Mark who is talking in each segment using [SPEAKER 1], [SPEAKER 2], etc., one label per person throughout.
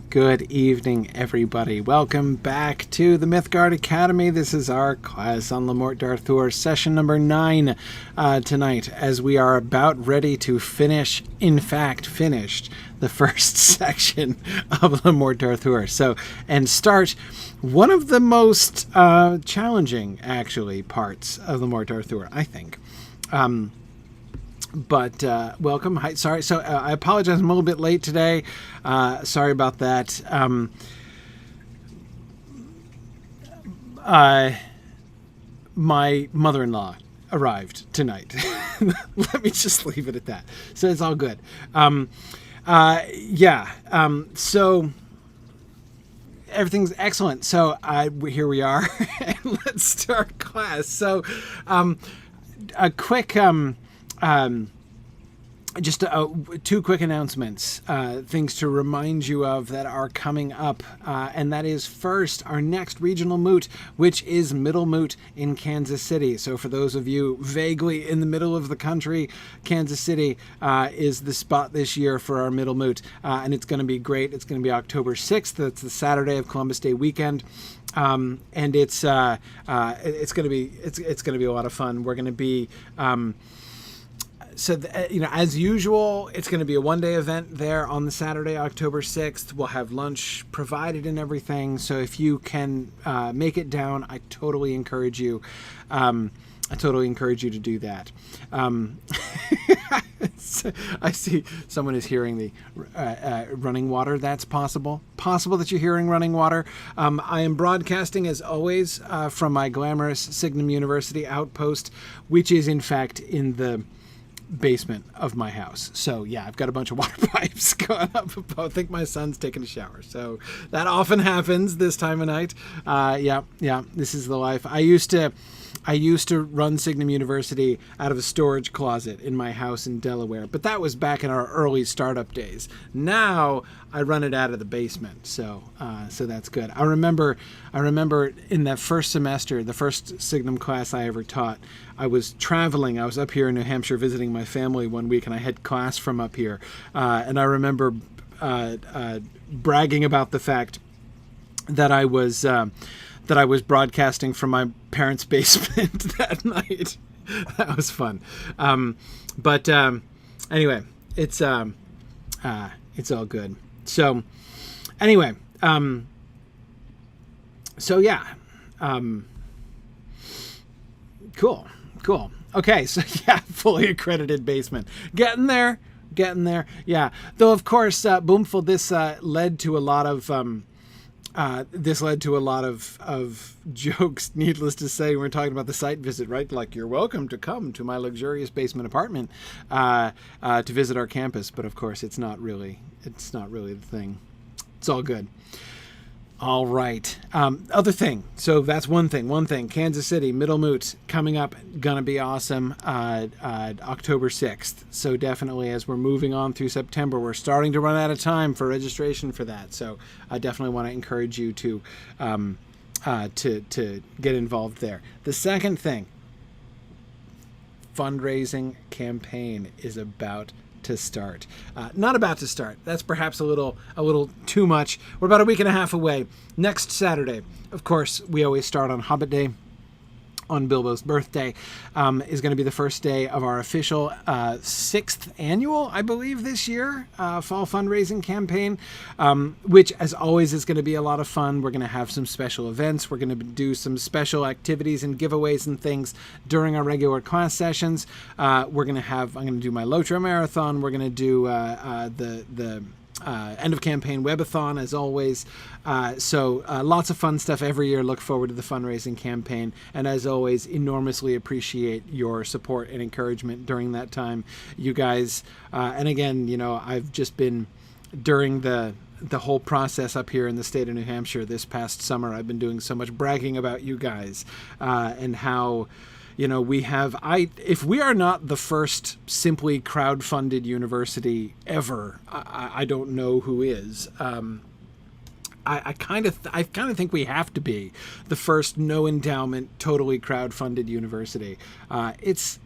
[SPEAKER 1] Good evening, everybody. Welcome back to the Mythgard Academy. This is our class on the Morte d'Arthur, session number 9 tonight, as we are about ready to finish, in fact, finished the first section of the Morte d'Arthur. And start one of the most challenging, actually, parts of the Morte d'Arthur, I think. But welcome. Hi, sorry. So I apologize. I'm a little bit late today. Sorry about that. My mother-in-law arrived tonight. Let me just leave it at that. So it's all good. So everything's excellent. So here we are. And let's start class. So a quick... just two quick announcements, things to remind you of that are coming up, and that is first our next regional moot, which is Middle Moot in Kansas City. So for those of you vaguely in the middle of the country, Kansas City is the spot this year for our Middle Moot, and it's going to be great. It's going to be October 6th. That's the Saturday of Columbus Day weekend. And it's going to be a lot of fun. We're going to be as usual, it's going to be a one-day event there on the Saturday, October 6th. We'll have lunch provided and everything. So if you can make it down, I totally encourage you. To do that. I see someone is hearing the running water. That's possible. Possible that you're hearing running water. I am broadcasting, as always, from my glamorous Signum University outpost, which is, in fact, in the basement of my house. So yeah, I've got a bunch of water pipes going up. I think my son's taking a shower, so that often happens this time of night. This is the life. I used to run Signum University out of a storage closet in my house in Delaware, but that was back in our early startup days. Now I run it out of the basement, so that's good. I remember in that first semester, the first Signum class I ever taught, I was traveling. I was up here in New Hampshire visiting my family one week, and I had class from up here, and I remember bragging about the fact that I was broadcasting from my parents' basement that night. That was fun. Anyway, it's all good. So anyway, cool. Okay, so yeah, fully accredited basement. Getting there. Yeah, though of course, Boomful, this led to a lot of jokes, needless to say. We're talking about the site visit, right? Like, you're welcome to come to my luxurious basement apartment to visit our campus. But of course, it's not really the thing. It's all good. All right. Other thing. So that's one thing. Kansas City, Middle Moot, coming up. Gonna be awesome. October 6th. So definitely, as we're moving on through September, we're starting to run out of time for registration for that. So I definitely want to encourage you to get involved there. The second thing, fundraising campaign is about to start. Not about to start. That's perhaps a little too much. We're about a week and a half away. Next Saturday, of course, we always start on Hobbit Day. On Bilbo's birthday, is going to be the first day of our official 6th annual, I believe, this year, fall fundraising campaign, which, as always, is going to be a lot of fun. We're going to have some special events. We're going to do some special activities and giveaways and things during our regular class sessions. I'm going to do my Lotro Marathon. We're going to do the end of campaign webathon, as always. So lots of fun stuff every year. Look forward to the fundraising campaign, and as always, enormously appreciate your support and encouragement during that time, you guys. And again, I've just been, during the whole process up here in the state of New Hampshire this past summer, I've been doing so much bragging about you guys, and how if we are not the first simply crowdfunded university ever, I don't know who is. I kind of think we have to be the first no endowment, totally crowdfunded university. It's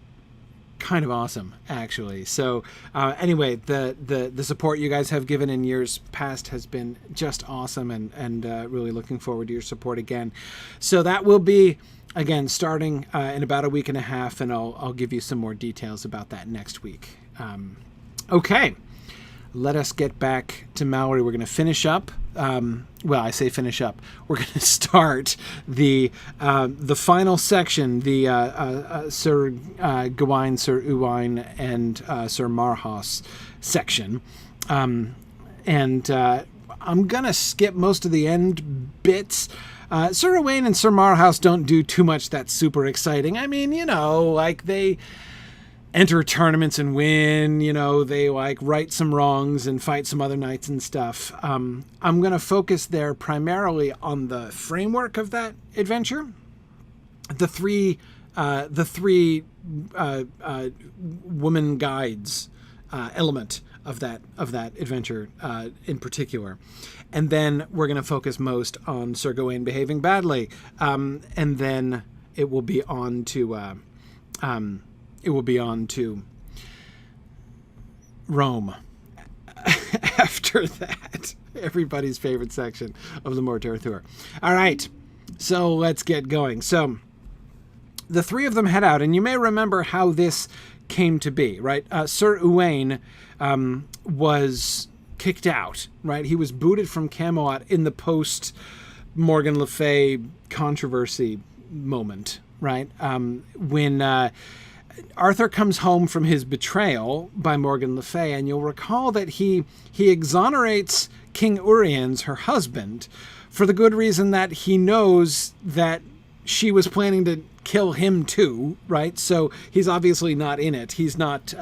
[SPEAKER 1] kind of awesome, actually. So anyway, the support you guys have given in years past has been just awesome, and really looking forward to your support again. So that will be, again, starting in about a week and a half, and I'll give you some more details about that next week. Okay, let us get back to Malory. We're going to finish up. Well, I say finish up. We're going to start the final section, the Sir Gawain, Sir Eugène, and Sir Marhaus section. And I'm going to skip most of the end bits. Sir Gawain and Sir Marhaus don't do too much that's super exciting. I mean, like they enter tournaments and win, they like right some wrongs and fight some other knights and stuff. I'm going to focus there primarily on the framework of that adventure. The three woman guides element of that adventure in particular. And then we're going to focus most on Sir Gawain behaving badly. And then it will be on to Rome after that. Everybody's favorite section of the Morte Arthur. All right, so let's get going. So the three of them head out, and you may remember how this came to be, right? Sir Eugène was kicked out, right? He was booted from Camelot in the post-Morgan Le Fay controversy moment, right? When Arthur comes home from his betrayal by Morgan Le Fay, and you'll recall that he exonerates King Uriens, her husband, for the good reason that he knows that she was planning to kill him too, right? So he's obviously not in it. He's not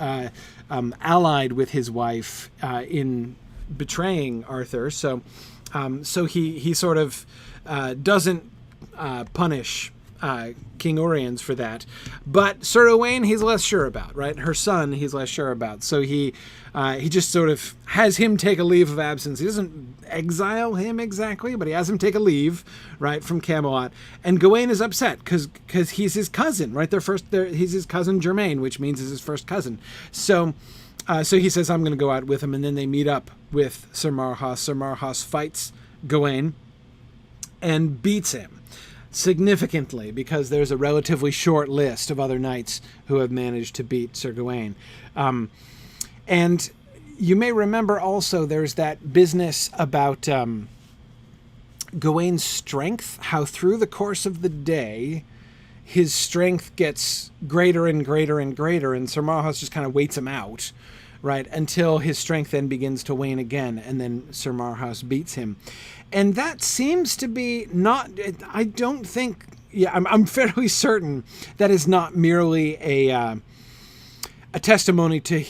[SPEAKER 1] allied with his wife in betraying Arthur. So he sort of doesn't punish King Uriens for that. But Sir Gawain, he's less sure about, right? Her son, he's less sure about. So he just sort of has him take a leave of absence. He doesn't exile him exactly, but he has him take a leave, right, from Camelot. And Gawain is upset because he's his cousin, right? He's his cousin Germain, which means he's his first cousin. So he says, I'm going to go out with him. And then they meet up with Sir Marhaus. Sir Marhaus fights Gawain and beats him significantly, because there's a relatively short list of other knights who have managed to beat Sir Gawain. And you may remember also there's that business about Gawain's strength, how through the course of the day his strength gets greater and greater and greater, and Sir Marhaus just kind of waits him out, right, until his strength then begins to wane again, and then Sir Marhaus beats him. And that seems to be not, I don't think, I'm fairly certain that is not merely a testimony to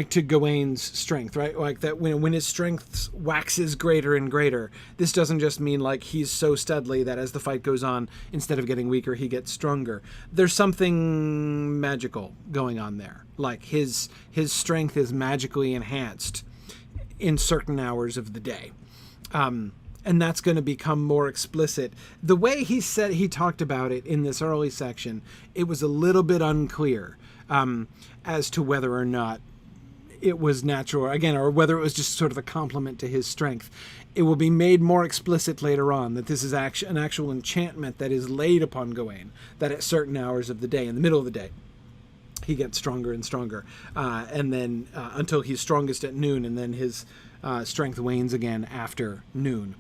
[SPEAKER 1] to Gawain's strength, right? Like that when his strength waxes greater and greater, this doesn't just mean like he's so studly that as the fight goes on, instead of getting weaker, he gets stronger. There's something magical going on there. Like his strength is magically enhanced in certain hours of the day. And that's going to become more explicit. The way he talked about it in this early section, it was a little bit unclear as to whether or not it was natural, again, or whether it was just sort of a compliment to his strength. It will be made more explicit later on that this is an actual enchantment that is laid upon Gawain, that at certain hours of the day, in the middle of the day, he gets stronger and stronger, and then until he's strongest at noon, and then his strength wanes again after noon.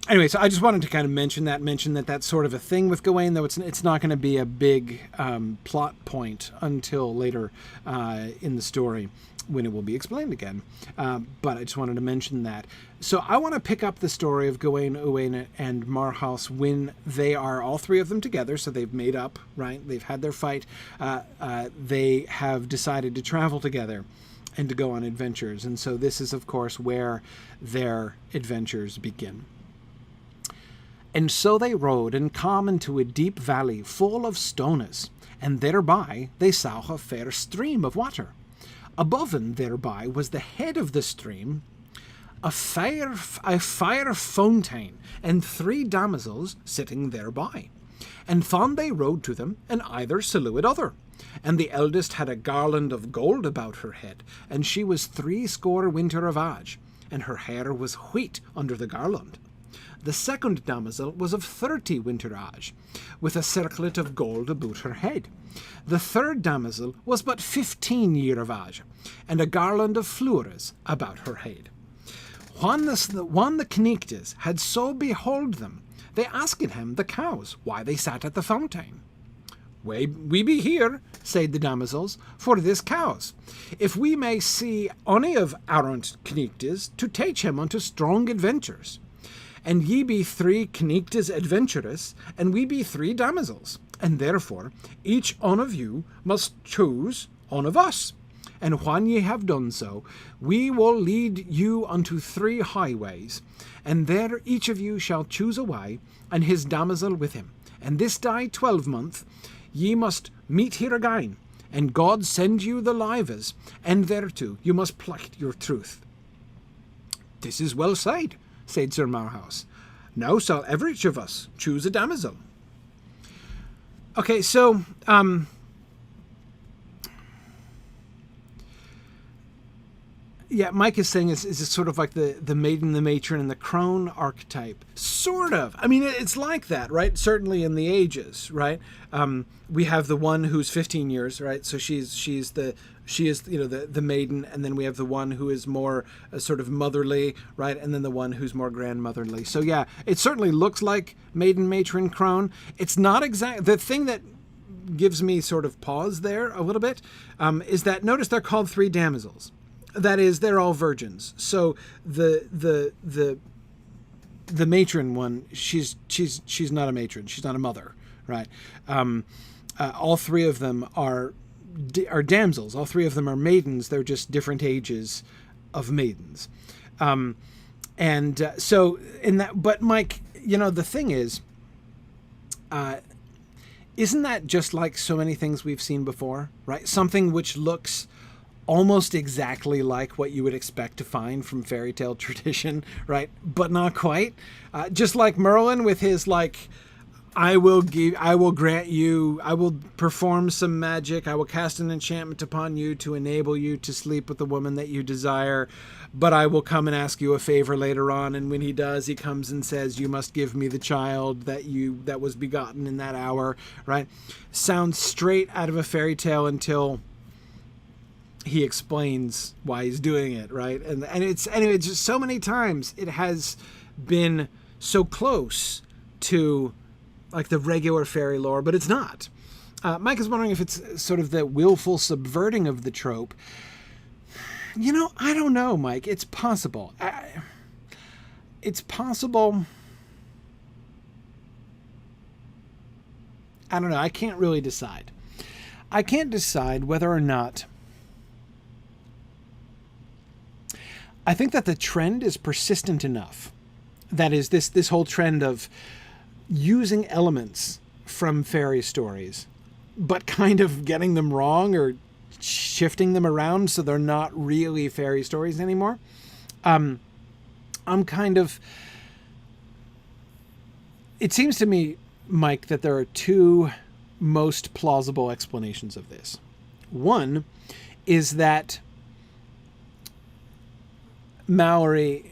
[SPEAKER 1] Anyway, so I just wanted to kind of mention that that's sort of a thing with Gawain, though it's not going to be a big plot point until later in the story, when it will be explained again. But I just wanted to mention that. So I want to pick up the story of Gawain, Eugène, and Marhaus when they are all three of them together. So they've made up, right? They've had their fight. They have decided to travel together and to go on adventures. And so this is, of course, where their adventures begin. And so they rode and come into a deep valley full of stones, and thereby they saw a fair stream of water. Above and thereby was the head of the stream, a fire fountain, and 3 damsels sitting thereby. And thon they rode to them, and either saluted other, And the eldest had a garland of gold about her head, and she was 60 winter of age, and her hair was wheat under the garland. The second damosel was of 30 winter age, with a circlet of gold about her head. The third damosel was but 15 year of age, and a garland of fleurs about her head. When the Knightes had so behold them, they asked him, the cows, why they sat at the fountain. We be here, said the damosels, for this cows, if we may see any of arrant Knightes, to teach him unto strong adventures. And ye be 3 Knightes adventurous, and we be 3 damosels, and therefore each one of you must choose one of us. And when ye have done so, we will lead you unto 3 highways, and there each of you shall choose a way, and his damosel with him. And this day 12-month ye must meet here again, and God send you the lives, and thereto you must plight your truth. This is well said, said Sir Marhaus. Now shall every each of us choose a damosel. Okay, so yeah, Mike is saying is it sort of like the maiden, the matron, and the crone archetype? Sort of. I mean, it's like that, right? Certainly in the ages, right? We have the one who's 15 years, right? So she is the maiden, and then we have the one who is more sort of motherly, right? And then the one who's more grandmotherly. So yeah, it certainly looks like maiden, matron, crone. It's not exact. The thing that gives me sort of pause there a little bit is that notice they're called 3 damosels. That is, they're all virgins. So the matron one, she's not a matron. She's not a mother, right? All 3 of them are damsels. All 3 of them are maidens. They're just different ages of maidens. So in that, but Mike, the thing is, isn't that just like so many things we've seen before, right? Something which looks almost exactly like what you would expect to find from fairy tale tradition, right? But not quite. Just like Merlin with his I will grant you, I will perform some magic, I will cast an enchantment upon you to enable you to sleep with the woman that you desire, but I will come and ask you a favor later on, and when he does, he comes and says, you must give me the child that was begotten in that hour, right? Sounds straight out of a fairy tale until he explains why he's doing it, right? And it's just so many times it has been so close to like the regular fairy lore, but it's not. Mike is wondering if it's sort of the willful subverting of the trope. I don't know, Mike. It's possible. It's possible. I don't know. I can't really decide. I can't decide whether or not. I think that the trend is persistent enough. That is, this whole trend of using elements from fairy stories, but kind of getting them wrong or shifting them around so they're not really fairy stories anymore. It seems to me, Mike, that there are 2 most plausible explanations of this. One is that Malory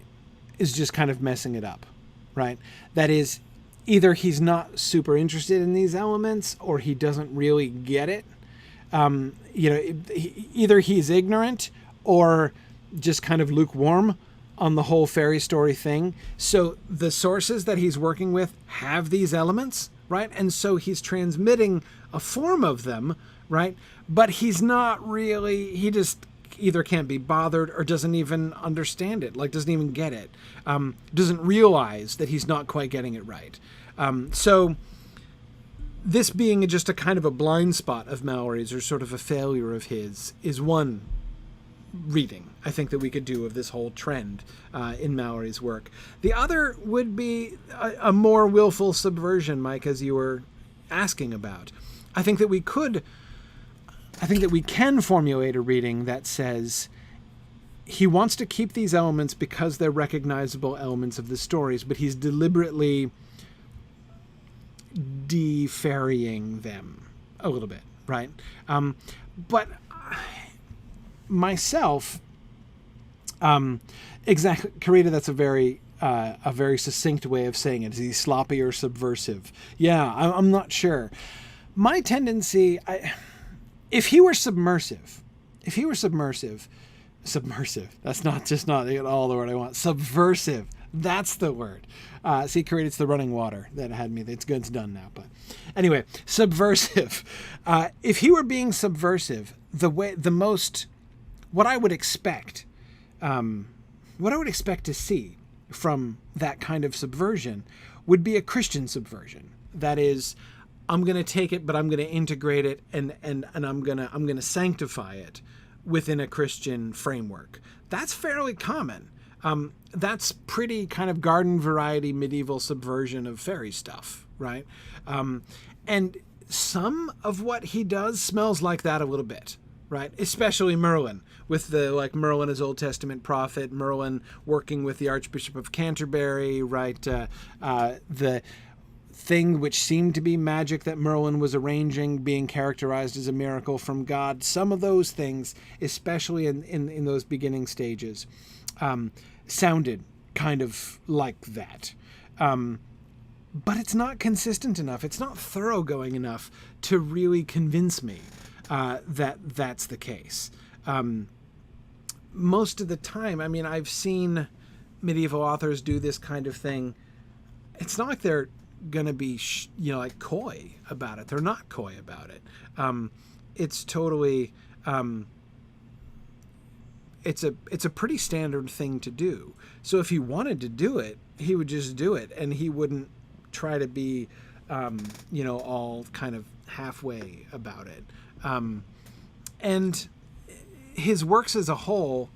[SPEAKER 1] is just kind of messing it up, right? That is, either he's not super interested in these elements or he doesn't really get it. Either he's ignorant or just kind of lukewarm on the whole fairy story thing. So the sources that he's working with have these elements, right? And so he's transmitting a form of them, right? But he's not really, he just either can't be bothered or doesn't even understand it, doesn't even get it, doesn't realize that he's not quite getting it right. So this being just a kind of a blind spot of Malory's or sort of a failure of his is one reading I think that we could do of this whole trend in Malory's work. The other would be a more willful subversion, Mike, as you were asking about. I think that we can formulate a reading that says he wants to keep these elements because they're recognizable elements of the stories, but he's deliberately de-fairying them a little bit, right? But myself, exactly, Karita, that's a very succinct way of saying it. Is he sloppy or subversive? Yeah, I'm not sure. My tendency, if he were submersive, that's not at all the word I want. Subversive. That's the word. See, Karita, it's the running water that had me. It's good. It's done now. But anyway, subversive. If he were being subversive, what I would expect to see from that kind of subversion would be a Christian subversion. That is, I'm going to take it, but I'm going to integrate it, and I'm going to sanctify it within a Christian framework. That's fairly common. That's pretty kind of garden variety medieval subversion of fairy stuff, right? And some of what he does smells like that a little bit, right? Especially Merlin, with Merlin as Old Testament prophet, Merlin working with the Archbishop of Canterbury, right? The thing which seemed to be magic that Merlin was arranging being characterized as a miracle from God. Some of those things, especially in those beginning stages, sounded kind of like that. But it's not consistent enough. It's not thoroughgoing enough to really convince me that that's the case. Most of the time, I mean, I've seen medieval authors do this kind of thing. It's not like they're going to be, like coy about it. They're not coy about it. It's totally, it's a pretty standard thing to do. So if he wanted to do it, he would just do it, and he wouldn't try to be, all kind of halfway about it. And his works as a whole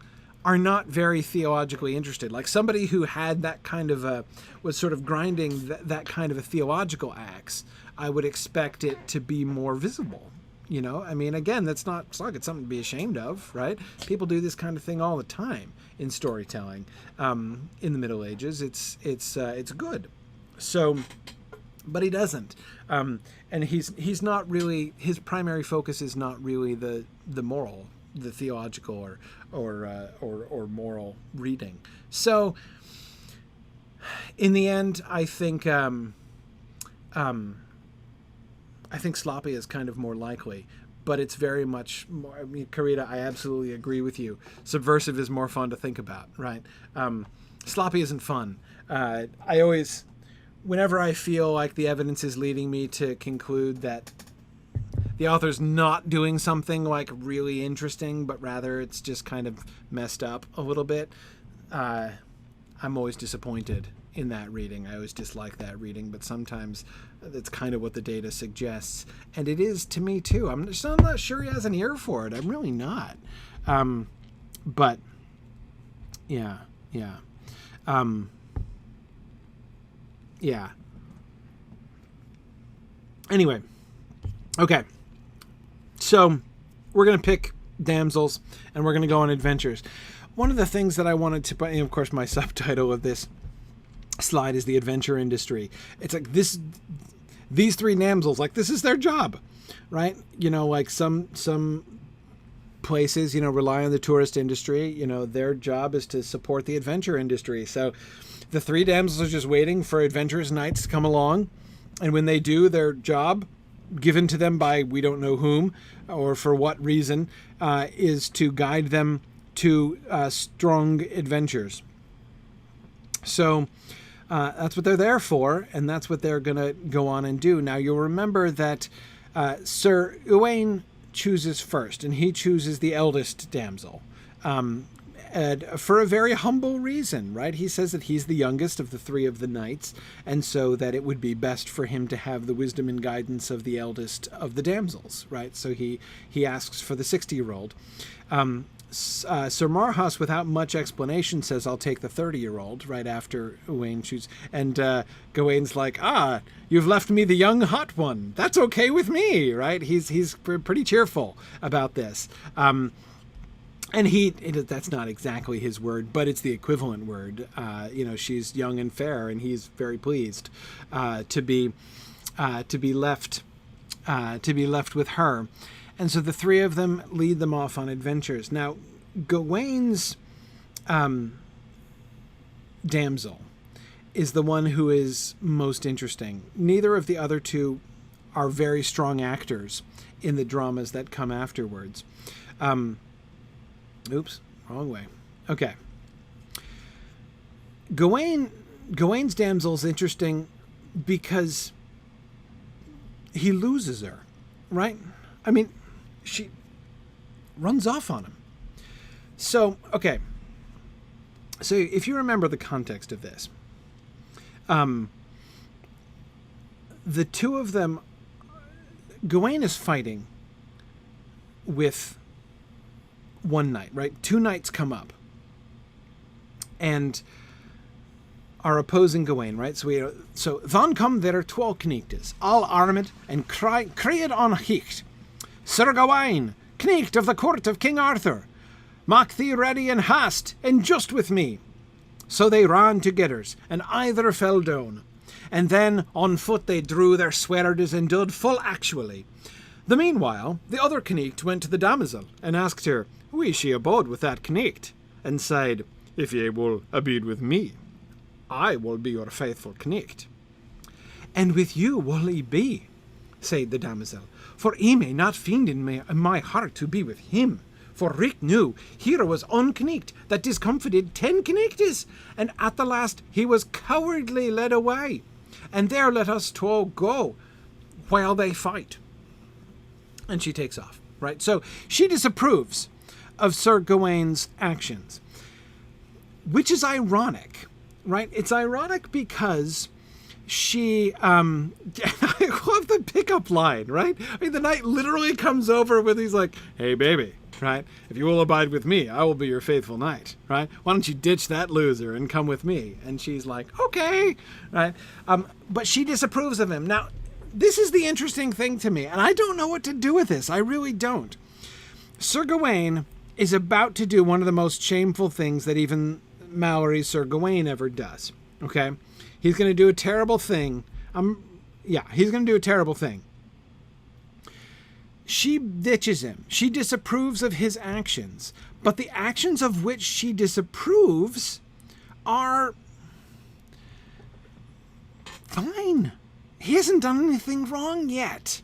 [SPEAKER 1] are not very theologically interested. Like somebody who had that kind of was sort of grinding that kind of a theological axe, I would expect it to be more visible. I mean, again, it's not like it's something to be ashamed of, right? People do this kind of thing all the time in storytelling. In the Middle Ages, it's good. So, but he doesn't, and he's not really, his primary focus is not really the moral, the theological or moral reading. So, in the end, I think sloppy is kind of more likely, but it's very much more, I mean, Karita, I absolutely agree with you. Subversive is more fun to think about, right? Sloppy isn't fun. Whenever I feel like the evidence is leading me to conclude that the author's not doing something like really interesting, but rather it's just kind of messed up a little bit, I'm always disappointed in that reading. I always dislike that reading, but sometimes that's kind of what the data suggests. And it is to me too. I'm not sure he has an ear for it. I'm really not. But yeah. Yeah. Anyway. Okay. So we're going to pick Damsels and we're going to go on adventures. One of the things that I wanted to put, and of course my subtitle of this slide is the adventure industry. It's like these three damsels, like this is their job, right? Like some places, rely on the tourist industry. Their job is to support the adventure industry. So the three damsels are just waiting for adventurous knights to come along. And when they do, their job, given to them by we don't know whom or for what reason, is to guide them to strong adventures. So that's what they're there for, and that's what they're going to go on and do. Now, you'll remember that Sir Gawain chooses first, and he chooses the eldest damsel. For a very humble reason, right? He says that he's the youngest of the three of the knights, and so that it would be best for him to have the wisdom and guidance of the eldest of the damsels, right? So he asks for the 60-year-old. Sir Marhaus, without much explanation, says, I'll take the 30-year-old, right after Gawain shoots. And Gawain's like, you've left me the young hot one. That's okay with me, right? He's pretty cheerful about this. And that's not exactly his word, but it's the equivalent word. She's young and fair, and he's very pleased to be left to be left with her. And so the three of them lead them off on adventures. Now, Gawain's damsel is the one who is most interesting. Neither of the other two are very strong actors in the dramas that come afterwards. Oops, wrong way. Okay. Gawain's damsel is interesting because he loses her, right? I mean, she runs off on him. So, okay. So if you remember the context of this, the two of them, Gawain is fighting with one knight, right? Two knights come up and are opposing Gawain, right? So van come there 12 knights, all armed, and cried on hicht, Sir Gawain, knight of the court of King Arthur, mak thee ready and hast, and just with me. So they ran together, and either fell down. And then on foot they drew their swords and did full actually. The meanwhile, the other knight went to the damsel, and asked her, will she abode with that knight? And said, if ye will abide with me, I will be your faithful knight. And with you will he be, said the damsel, for he may not find in my heart to be with him. For Rick knew here was one knight that discomfited 10 knights, and at the last he was cowardly led away. And there let us two go, while they fight. And she takes off, right? So she disapproves of Sir Gawain's actions, which is ironic, right? It's ironic because she, I love the pickup line, right? I mean, the knight literally comes over with, he's like, hey, baby, right? If you will abide with me, I will be your faithful knight, right? Why don't you ditch that loser and come with me? And she's like, okay, right? But she disapproves of him. Now, this is the interesting thing to me, and I don't know what to do with this. I really don't. Sir Gawain is about to do one of the most shameful things that even Malory's Sir Gawain ever does, okay? He's going to do a terrible thing. He's going to do a terrible thing. She ditches him. She disapproves of his actions. But the actions of which she disapproves are fine. He hasn't done anything wrong yet.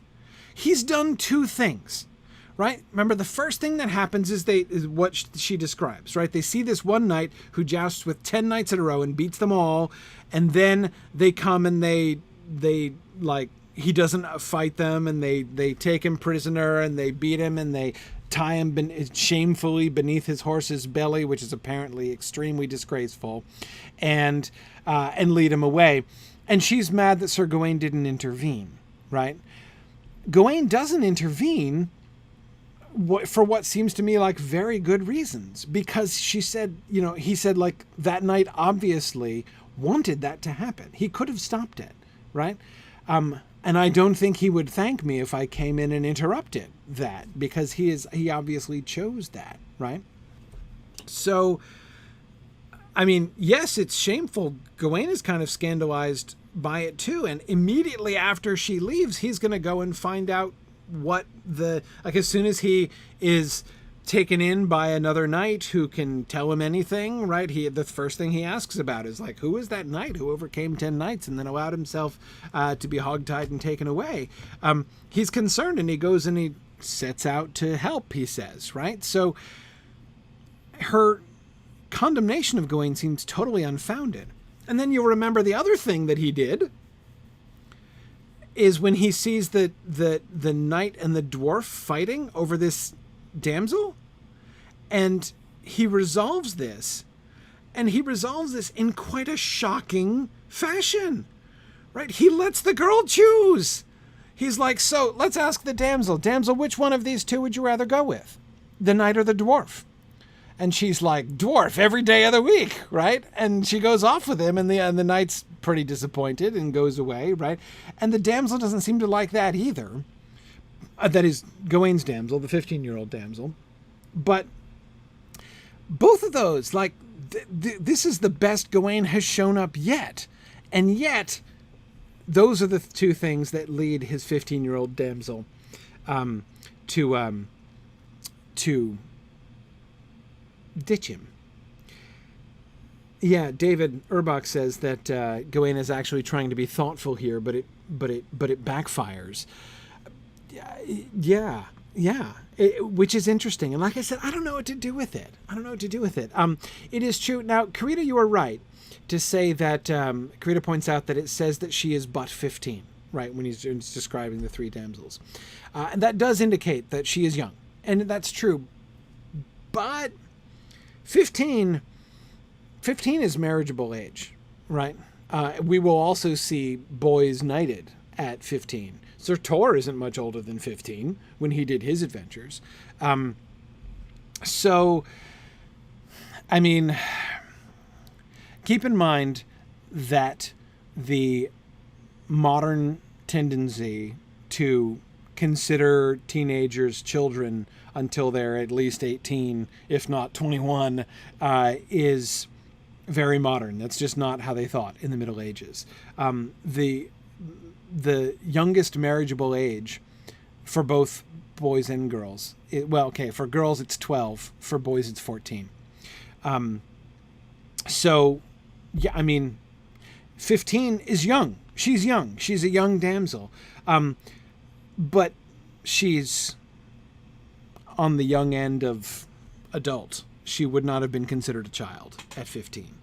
[SPEAKER 1] He's done two things, right? Remember, the first thing that happens is what she describes, right? They see this one knight who jousts with 10 knights in a row and beats them all. And then they come and they he doesn't fight them, and they take him prisoner, and they beat him, and they tie him shamefully beneath his horse's belly, which is apparently extremely disgraceful, and lead him away. And she's mad that Sir Gawain didn't intervene, right? Gawain doesn't intervene for what seems to me like very good reasons, because he said, like, that knight obviously wanted that to happen. He could have stopped it, right? And I don't think he would thank me if I came in and interrupted that, because he obviously chose that, right? So, I mean, yes, it's shameful. Gawain is kind of scandalized by it too. And immediately after she leaves, he's going to go and find out what as soon as he is taken in by another knight who can tell him anything, right? The first thing he asks about is like, who is that knight who overcame 10 knights and then allowed himself to be hogtied and taken away? He's concerned, and he goes and he sets out to help, he says, right? So her condemnation of Gawain seems totally unfounded. And then you'll remember the other thing that he did is when he sees the knight and the dwarf fighting over this damsel, and he resolves this in quite a shocking fashion, right? He lets the girl choose. He's like, so let's ask the damsel, which one of these two would you rather go with, the knight or the dwarf? And she's like, dwarf every day of the week, right? And she goes off with him, and the knight's pretty disappointed and goes away, right? And the damsel doesn't seem to like that either. That is Gawain's damsel, the 15-year-old damsel. But both of those, like, this is the best Gawain has shown up yet. And yet, those are the two things that lead his 15-year-old damsel to ditch him. Yeah, David Urbach says that Gawain is actually trying to be thoughtful here, but it backfires. Yeah, which is interesting. And like I said, I don't know what to do with it. It is true. Now, Karita, you are right to say that Karita points out that it says that she is but 15, right, when he's describing the three damsels. And that does indicate that she is young. And that's true. But 15 is marriageable age, right? We will also see boys knighted at 15. Sir Tor isn't much older than 15 when he did his adventures. So, I mean, keep in mind that the modern tendency to consider teenagers children until they're at least 18, if not 21, is very modern. That's just not how they thought in the Middle Ages. The youngest marriageable age for both boys and girls, for girls it's 12, for boys it's 14. So, yeah, I mean, 15 is young. She's young. She's a young damsel. But she's on the young end of adult. She would not have been considered a child at 15.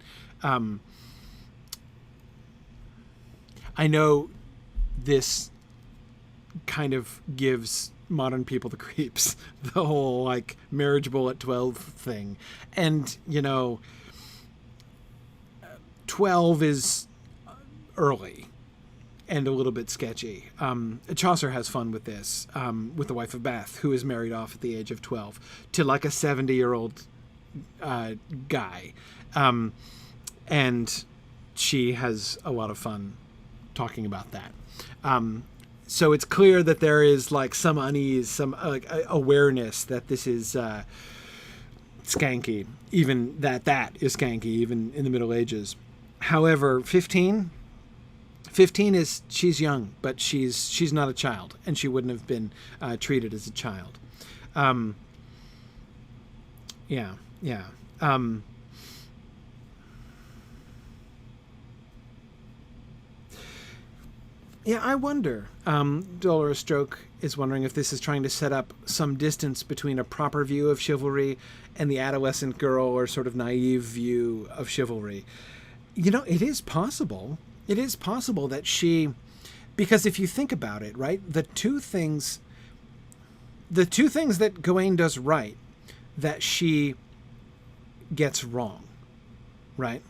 [SPEAKER 1] I know this kind of gives modern people the creeps, the whole like marriageable at 12 thing. And, 12 is early and a little bit sketchy. Chaucer has fun with this, with the wife of Bath, who is married off at the age of 12 to like a 70-year-old guy. And she has a lot of fun talking about that. So it's clear that there is like some unease, some like awareness that this is skanky, even that is skanky, even in the Middle Ages. However, 15 is, she's young, but she's not a child, and she wouldn't have been treated as a child. Yeah. Yeah, I wonder. Dolores Stroke is wondering if this is trying to set up some distance between a proper view of chivalry and the adolescent girl or sort of naive view of chivalry. It is possible. It is possible that she, because if you think about it, right, the two things that Gawain does right, that she gets wrong, right?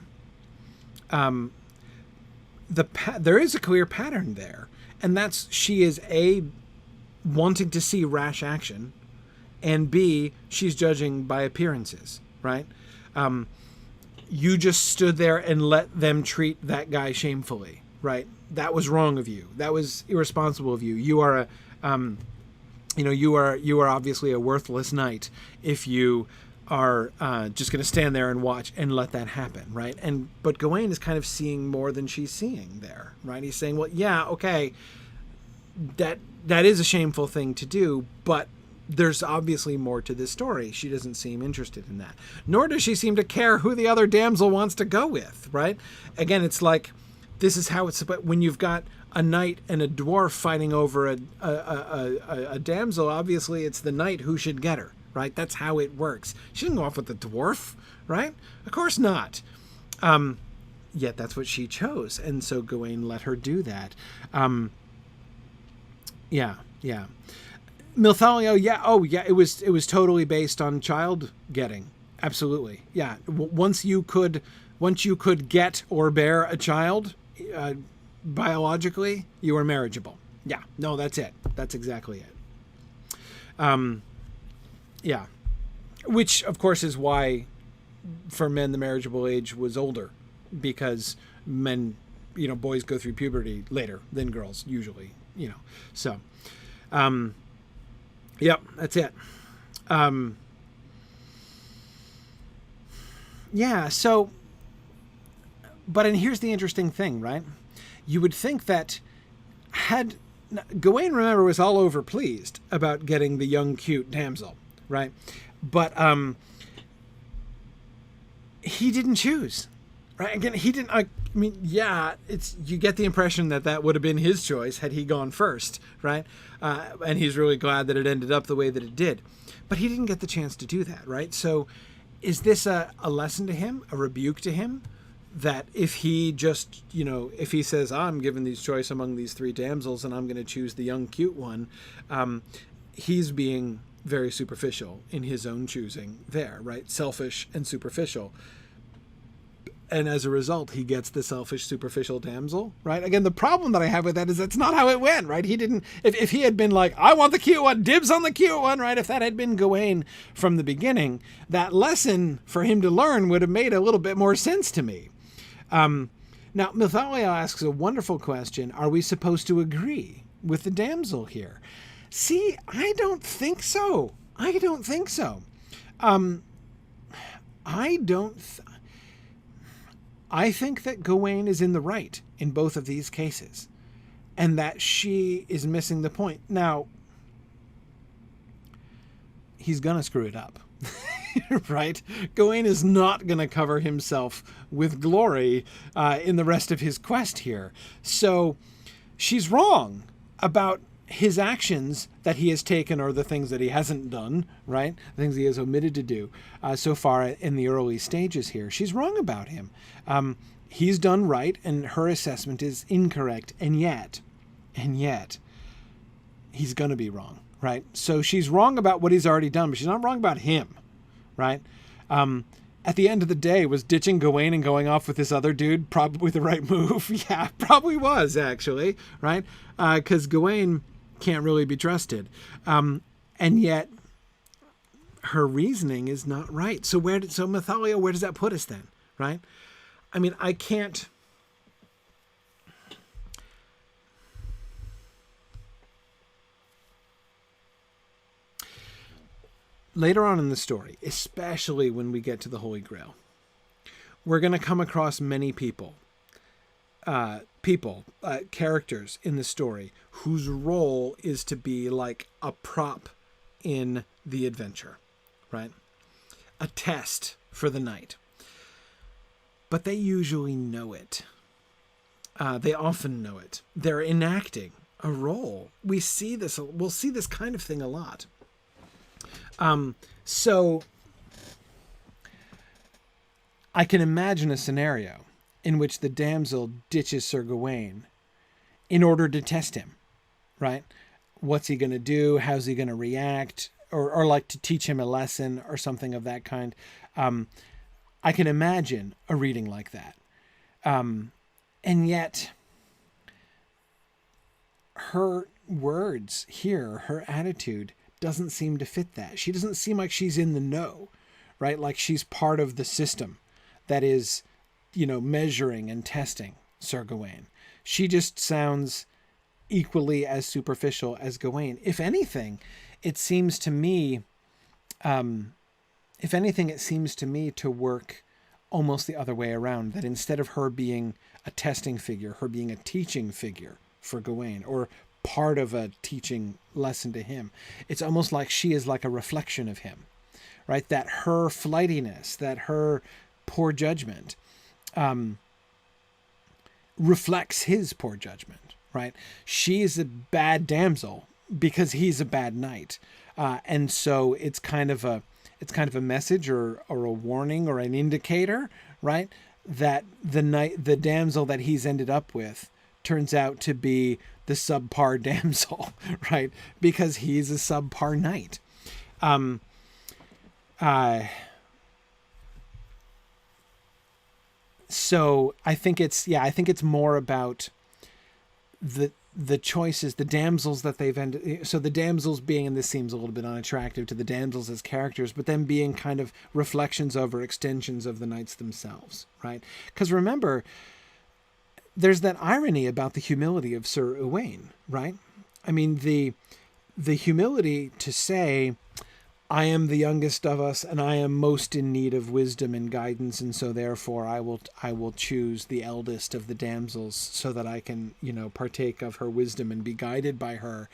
[SPEAKER 1] There is a clear pattern there, and that's she is A, wanting to see rash action, and B, she's judging by appearances, right? You just stood there and let them treat that guy shamefully, right? That was wrong of you. That was irresponsible of you. You are you are obviously a worthless knight if you are just going to stand there and watch and let that happen, right? But Gawain is kind of seeing more than she's seeing there, right? He's saying, well, yeah, okay, that is a shameful thing to do, but there's obviously more to this story. She doesn't seem interested in that. Nor does she seem to care who the other damsel wants to go with, right? Again, it's like, this is how it's, but when you've got a knight and a dwarf fighting over a damsel, obviously it's the knight who should get her, right? That's how it works. She didn't go off with the dwarf, right? Of course not. Yet that's what she chose. And so Gawain let her do that. Yeah. Milthalio, it was totally based on child getting. Absolutely. Yeah. Once you could get or bear a child, biologically, you were marriageable. Yeah. No, that's it. That's exactly it. Yeah. Which, of course, is why for men the marriageable age was older, because men, boys go through puberty later than girls usually, so, yep, that's it. Yeah. So, and here's the interesting thing, right? you would think that had Gawain, remember, was all over pleased about getting the young, cute damsel, right? But he didn't choose, right? Again, he didn't. I mean, yeah, you get the impression that would have been his choice had he gone first, right? And he's really glad that it ended up the way that it did. But he didn't get the chance to do that, right? So is this a lesson to him, a rebuke to him? That if he just, if he says, I'm given these choice among these three damsels and I'm going to choose the young, cute one, he's being very superficial in his own choosing there, right? Selfish and superficial. And as a result, he gets the selfish, superficial damsel, right? Again, the problem that I have with that is that's not how it went, right? He didn't, if he had been like, I want the cute one, dibs on the cute one, right? If that had been Gawain from the beginning, that lesson for him to learn would have made a little bit more sense to me. Now, Mythgard asks a wonderful question. Are we supposed to agree with the damsel here? See, I don't think so. I think that Gawain is in the right in both of these cases, and that she is missing the point. Now, he's going to screw it up, right? Gawain is not going to cover himself with glory in the rest of his quest here. So she's wrong about his actions that he has taken or the things that he hasn't done, right? The things he has omitted to do so far in the early stages here. She's wrong about him. He's done right and her assessment is incorrect. And yet he's going to be wrong, right? So she's wrong about what he's already done, but she's not wrong about him, right? At the end of the day, was ditching Gawain and going off with this other dude probably the right move? Yeah, probably was, actually, right? Because Gawain can't really be trusted. And yet her reasoning is not right. So Mythgard, where does that put us then, right? I mean, I can't... Later on in the story, especially when we get to the Holy Grail, we're going to come across many characters in the story whose role is to be like a prop in the adventure, right? A test for the knight. But they usually know it. They often know it. They're enacting a role. We'll see this kind of thing a lot. So I can imagine a scenario in which the damsel ditches Sir Gawain in order to test him, right? What's he going to do? How's he going to react? Or like to teach him a lesson or something of that kind. I can imagine a reading like that. And yet her words here, her attitude doesn't seem to fit that. She doesn't seem like she's in the know, right? Like she's part of the system that is, measuring and testing Sir Gawain. She just sounds equally as superficial as Gawain. If anything, it seems to me to work almost the other way around, that instead of her being a testing figure, her being a teaching figure for Gawain, or part of a teaching lesson to him, it's almost like she is like a reflection of him, right? That her flightiness, that her poor judgment reflects his poor judgment, right? She is a bad damsel because he's a bad knight. And so it's kind of a message or a warning or an indicator, right? That the damsel that he's ended up with turns out to be the subpar damsel, right? Because he's a subpar knight. So I think it's more about the choices, the damsels that they've ended. So the damsels being, and this seems a little bit unattractive to the damsels as characters, but them being kind of reflections of or extensions of the knights themselves, right? Because remember, there's that irony about the humility of Sir Gawain, right? I mean, the humility to say, I am the youngest of us, and I am most in need of wisdom and guidance, and so therefore I will choose the eldest of the damsels so that I can, partake of her wisdom and be guided by her,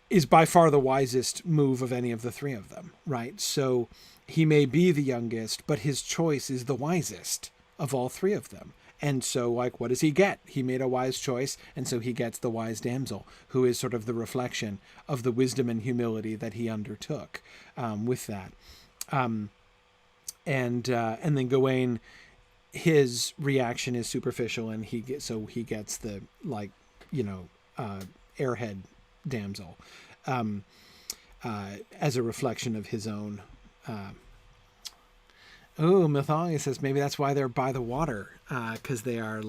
[SPEAKER 1] is by far the wisest move of any of the three of them, right? So he may be the youngest, but his choice is the wisest of all three of them. And so, what does he get? He made a wise choice, and so he gets the wise damsel, who is sort of the reflection of the wisdom and humility that he undertook with that. And then Gawain, his reaction is superficial, and he gets the airhead damsel as a reflection of his own. Mythology says maybe that's why they're by the water, because they're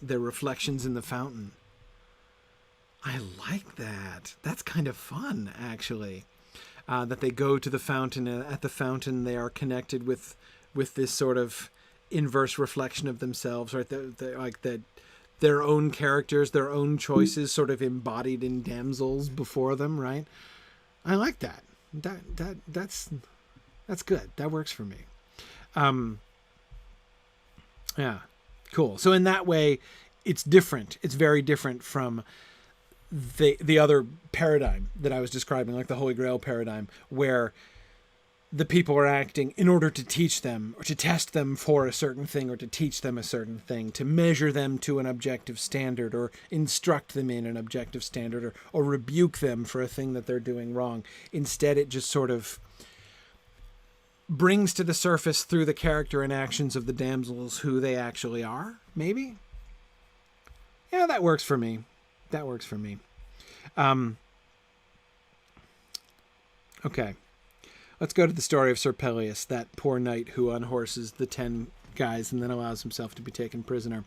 [SPEAKER 1] reflections in the fountain. I like that. That's kind of fun, actually. That they go to the fountain, and at the fountain they are connected with this sort of inverse reflection of themselves, right? Their own characters, their own choices, sort of embodied in damsels before them, right? I like that. That's good. That works for me. Yeah, cool. So in that way, it's different. It's very different from the other paradigm that I was describing, like the Holy Grail paradigm, where the people are acting in order to teach them or to test them for a certain thing or to teach them a certain thing, to measure them to an objective standard or instruct them in an objective standard or rebuke them for a thing that they're doing wrong. Instead, it just sort of brings to the surface through the character and actions of the damsels who they actually are, maybe? Yeah, that works for me. Okay. Let's go to the story of Sir Pelles, that poor knight who unhorses the 10 guys and then allows himself to be taken prisoner.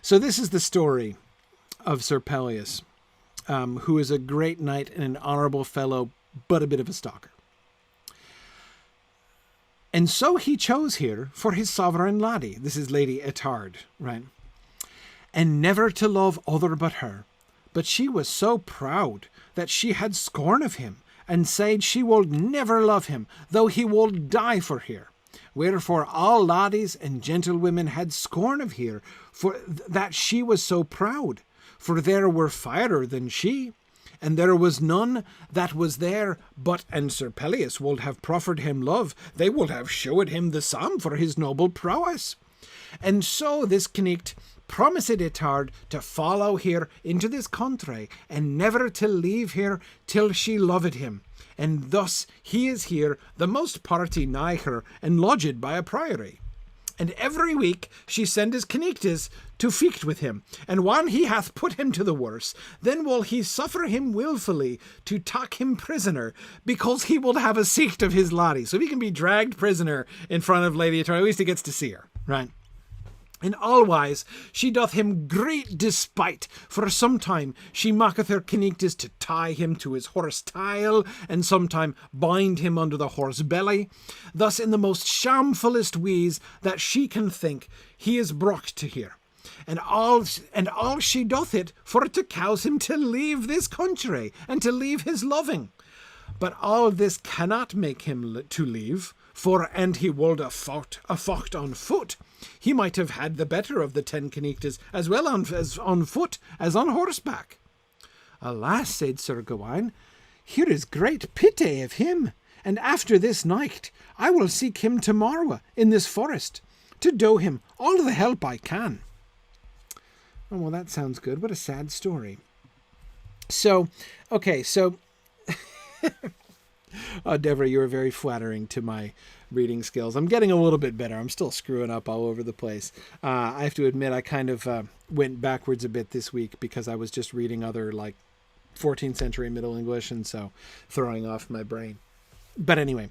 [SPEAKER 1] So this is the story of Sir Pelles, who is a great knight and an honorable fellow, but a bit of a stalker. And so he chose here for his sovereign laddie. This is Lady Ettarde, right? And never to love other but her. But she was so proud that she had scorn of him, and said she would never love him, though he would die for her. Wherefore all laddies and gentlewomen had scorn of her, for that she was so proud. For there were fairer than she, and there was none that was there but, and Sir Pelles would have proffered him love, they would have showed him the same for his noble prowess. And so this knight promised Ettarde to follow her into this country, and never to leave her till she loved him. And thus he is here the most party nigh her, and lodged by a priory. And every week she sendeth knightes to feast with him, and when he hath put him to the worse, then will he suffer him wilfully to take him prisoner, because he will have a seat of his laddie. So if he can be dragged prisoner in front of Lady Ettarde, at least he gets to see her, right? In all wise she doth him great despite, for sometime she maketh her knightes to tie him to his horse tail, and sometime bind him under the horse belly. Thus in the most shamfullest wise that she can think, he is brought to her. And all she doth it for to cause him to leave this country, and to leave his loving. But all this cannot make him to leave, for and he would a fought on foot, he might have had the better of the 10 knightes as well as on foot as on horseback. Alas, said Sir Gawain, here is great pity of him, and after this night I will seek him tomorrow in this forest, to do him all the help I can. Oh, well, that sounds good. What a sad story. So, okay, so oh, Deborah, you were very flattering to my reading skills. I'm getting a little bit better. I'm still screwing up all over the place. I have to admit, I kind of went backwards a bit this week because I was just reading other 14th century Middle English, and so throwing off my brain. But anyway,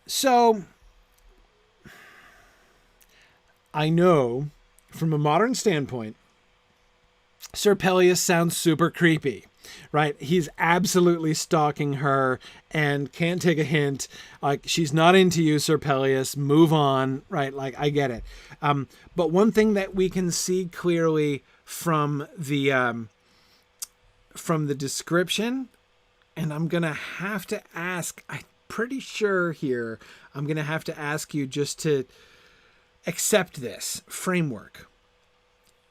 [SPEAKER 1] so I know from a modern standpoint, Sir Pelles sounds super creepy. Right? He's absolutely stalking her and can't take a hint. She's not into you, Sir Pelles. Move on. Right? I get it. But one thing that we can see clearly from the description And I'm going to have to ask, I'm pretty sure here, I'm going to have to ask you just to accept this framework.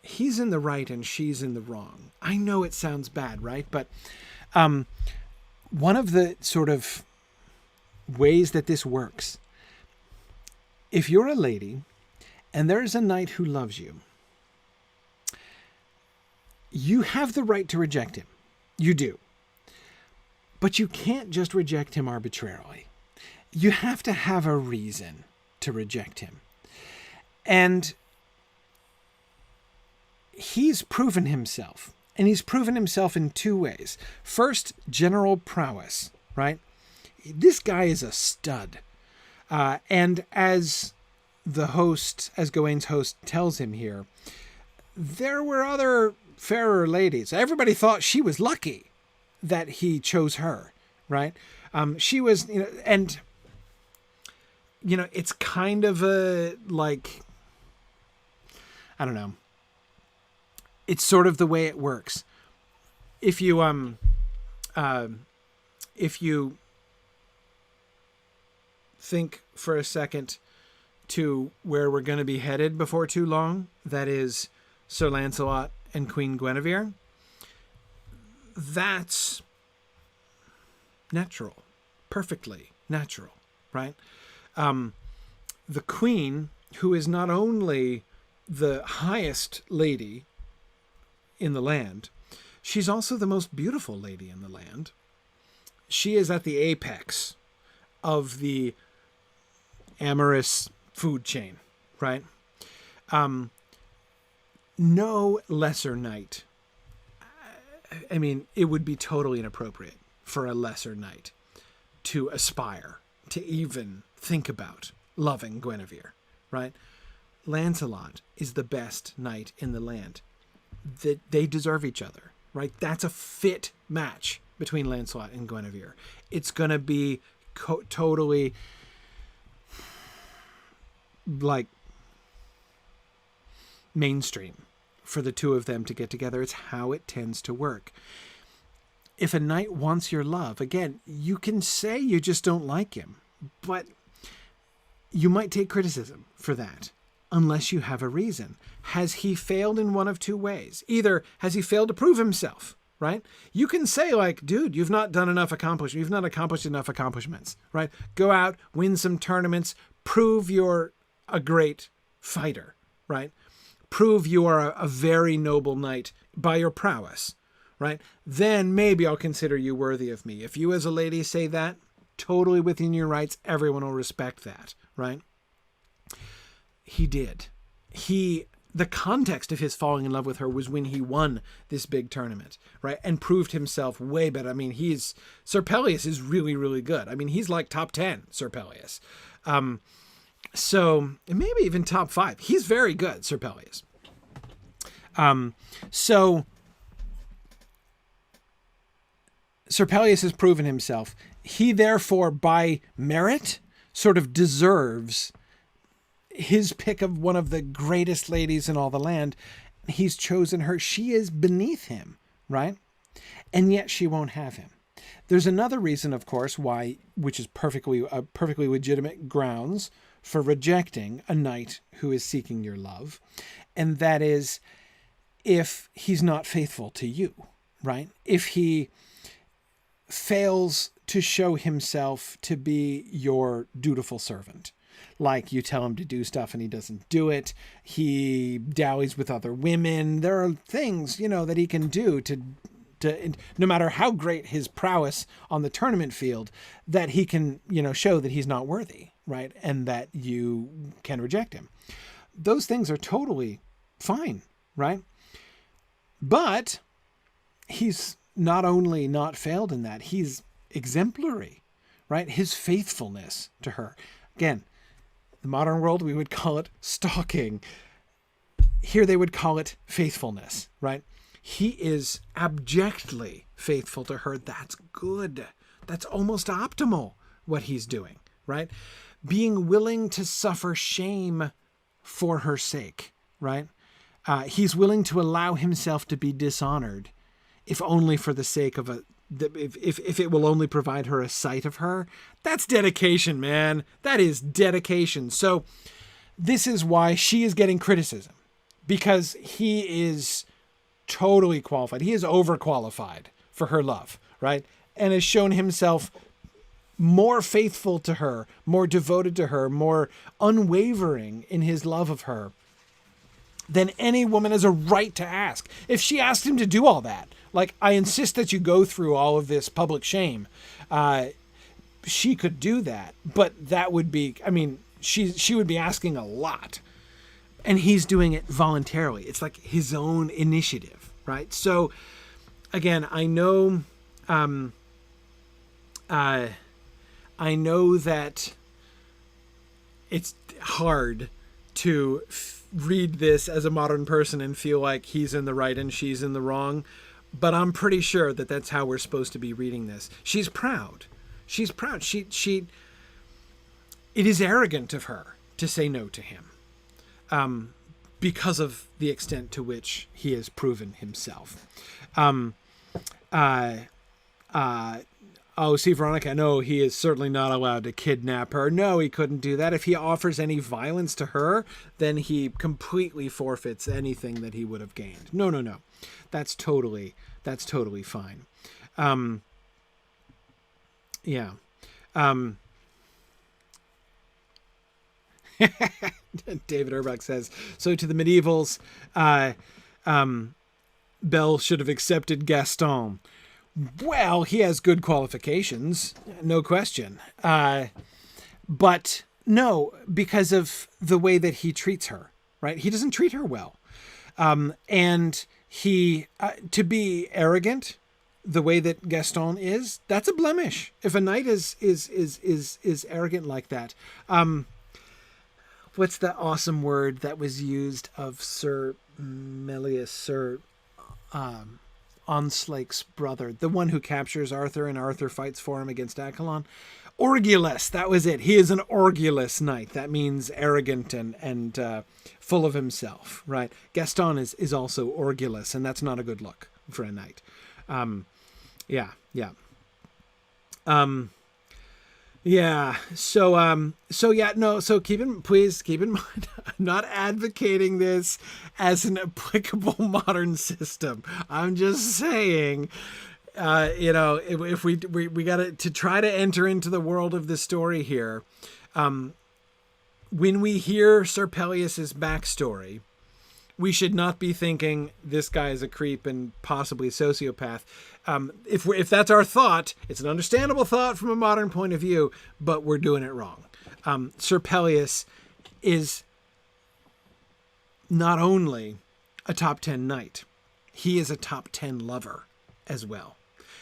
[SPEAKER 1] He's in the right and she's in the wrong. I know it sounds bad, right? But one of the sort of ways that this works, if you're a lady and there is a knight who loves you, you have the right to reject him. You do. But you can't just reject him arbitrarily. You have to have a reason to reject him. And he's proven himself. And he's proven himself in two ways. First, general prowess, right? This guy is a stud. And as the host, as Gawain's host tells him here, there were other fairer ladies. Everybody thought she was lucky that he chose her, right? She was, and, it's kind of a, like, I don't know. It's sort of the way it works. If you think for a second to where we're going to be headed before too long, that is Sir Lancelot and Queen Guinevere, that's natural, perfectly natural, right? The queen, who is not only the highest lady in the land, she's also the most beautiful lady in the land. She is at the apex of the amorous food chain, right? No lesser knight. I mean, it would be totally inappropriate for a lesser knight to aspire to even think about loving Guinevere, right? Lancelot is the best knight in the land. That they deserve each other, right? That's a fit match between Lancelot and Guinevere. It's going to be totally like mainstream for the two of them to get together. It's how it tends to work. If a knight wants your love, again, you can say you just don't like him, but you might take criticism for that unless you have a reason. Has he failed in one of two ways? Either has he failed to prove himself, right? You can say like, dude, you've not done enough accomplishments. You've not accomplished enough accomplishments, right? Go out, win some tournaments, prove you're a great fighter, right? Prove you are a very noble knight by your prowess, right? Then maybe I'll consider you worthy of me. If you as a lady say that, totally within your rights, everyone will respect that, right? He did. The context of his falling in love with her was when he won this big tournament, right? And proved himself way better. I mean, Sir Pelles is really, really good. I mean, he's like top 10, Sir Pelles. So maybe even top 5. He's very good, Sir Pelles. So Sir Pelles has proven himself. He therefore, by merit, sort of deserves his pick of one of the greatest ladies in all the land. He's chosen her. She is beneath him, right? And yet she won't have him. There's another reason, of course, why, which is perfectly legitimate grounds for rejecting a knight who is seeking your love. And that is if he's not faithful to you, right? If he fails to show himself to be your dutiful servant. Like you tell him to do stuff and he doesn't do it. He dallies with other women. There are things, that he can do to no matter how great his prowess on the tournament field, that he can, show that he's not worthy, right? And that you can reject him. Those things are totally fine, right? But he's not only not failed in that, he's exemplary, right? His faithfulness to her. Again, the modern world, we would call it stalking. Here they would call it faithfulness, right? He is abjectly faithful to her. That's good. That's almost optimal what he's doing, right? Being willing to suffer shame for her sake, right? He's willing to allow himself to be dishonored, if only for the sake of if it will only provide her a sight of her. That's dedication, man. That is dedication. So this is why she is getting criticism, because he is totally qualified. He is overqualified for her love, right? And has shown himself more faithful to her, more devoted to her, more unwavering in his love of her than any woman has a right to ask. If she asked him to do all that, like, I insist that you go through all of this public shame, she could do that, but that would be, I mean, she would be asking a lot, and he's doing it voluntarily. It's like his own initiative, right? So again, I know that it's hard to read this as a modern person and feel like he's in the right and she's in the wrong, but I'm pretty sure that that's how we're supposed to be reading this. She's proud. She's proud. It is arrogant of her to say no to him, because of the extent to which he has proven himself. Oh, see, Veronica, no, he is certainly not allowed to kidnap her. No, he couldn't do that. If he offers any violence to her, then he completely forfeits anything that he would have gained. No. That's totally fine. Yeah. David Urbach says, so to the medievals, Belle should have accepted Gaston. Well, he has good qualifications, no question. But no, because of the way that he treats her, right? He doesn't treat her well. And he, to be arrogant the way that Gaston is, that's a blemish. If a knight is arrogant like that. What's the awesome word that was used of Sir Melius, Sir Onslake's brother, the one who captures Arthur and Arthur fights for him against Accolon? Orgulous, that was it. He is an orgulous knight. That means arrogant and full of himself, right? Gaston is also orgulous, and that's not a good look for a knight. Yeah. So please keep in mind, I'm not advocating this as an applicable modern system. I'm just saying, if we got to try to enter into the world of the story here. When we hear Sir Pelles' backstory, we should not be thinking this guy is a creep and possibly a sociopath. If that's our thought, it's an understandable thought from a modern point of view, but we're doing it wrong. Sir Pelles is not only a top 10 knight, he is a top 10 lover as well,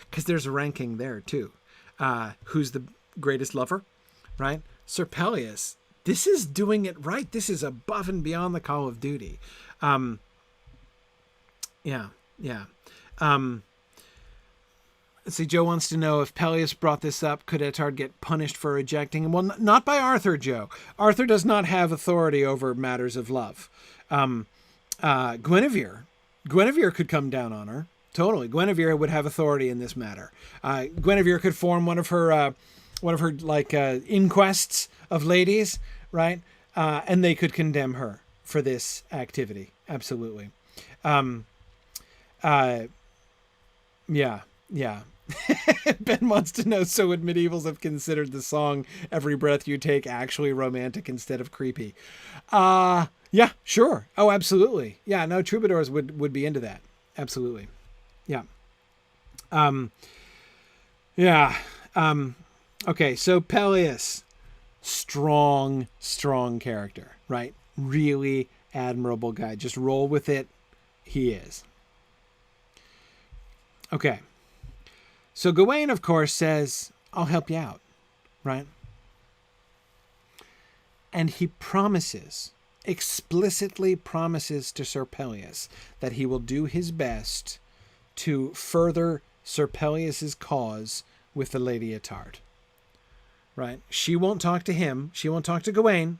[SPEAKER 1] because there's a ranking there too. Who's the greatest lover, right? Sir Pelles. This is doing it right. This is above and beyond the call of duty. Let's see, Joe wants to know if Pelles brought this up, could Etarde get punished for rejecting him? Well, not by Arthur, Joe. Arthur does not have authority over matters of love. Guinevere could come down on her. Totally. Guinevere would have authority in this matter. Guinevere could form one of her inquests of ladies, right? And they could condemn her for this activity. Absolutely. Ben wants to know, so would medievals have considered the song Every Breath You Take actually romantic instead of creepy? Yeah, sure. Oh, absolutely. Yeah, no, troubadours would be into that. Absolutely. Yeah. Okay, so Pelles, strong character, right? Really admirable guy. Just roll with it. He is. Okay. So Gawain, of course, says, I'll help you out, right? And he explicitly promises to Sir Pelles that he will do his best to further Sir Pelles' cause with the Lady Etarde, right? She won't talk to him. She won't talk to Gawain.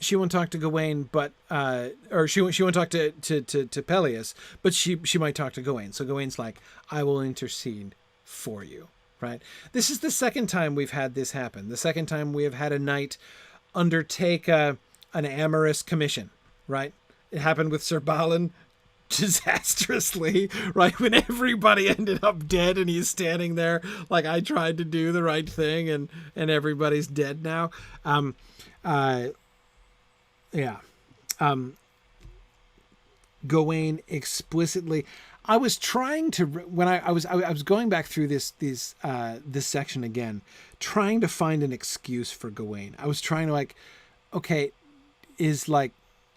[SPEAKER 1] she won't talk to Gawain, but or she won't talk to Pelles, but she might talk to Gawain. So Gawain's like, I will intercede for you, right? This is the second time we've had this happen. The second time we have had a knight undertake an amorous commission, right? It happened with Sir Balin disastrously, right? When everybody ended up dead and he's standing there like, I tried to do the right thing and everybody's dead now. Gawain explicitly. I was trying to, when I was going back through this section again, trying to find an excuse for Gawain. I was trying to like, okay, is like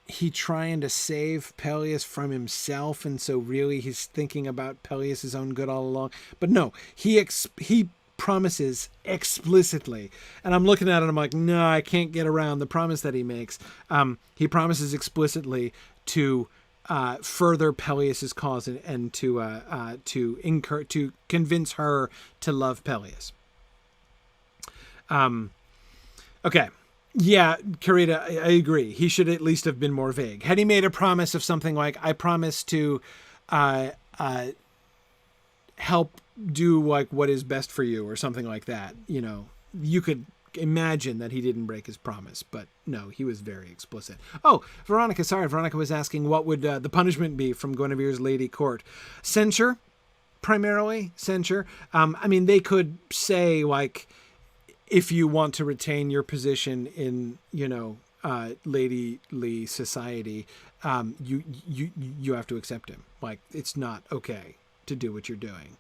[SPEAKER 1] he trying to save Pelles from himself, and so really he's thinking about Pelles' own good all along. But no, he promises explicitly, and I'm looking at it, I'm like, no, I can't get around the promise that he makes. He promises explicitly to further Pelles' cause and to convince her to love Pelles. Okay. Yeah, Carita, I agree. He should at least have been more vague. Had he made a promise of something like, I promise to help do like what is best for you or something like that, you know, you could imagine that he didn't break his promise, but no, he was very explicit. Oh, Veronica was asking what would the punishment be from Guinevere's lady court. Censure, primarily censure. I mean, they could say like, if you want to retain your position in, you know, ladyly society, you have to accept him. Like, it's not okay to do what you're doing.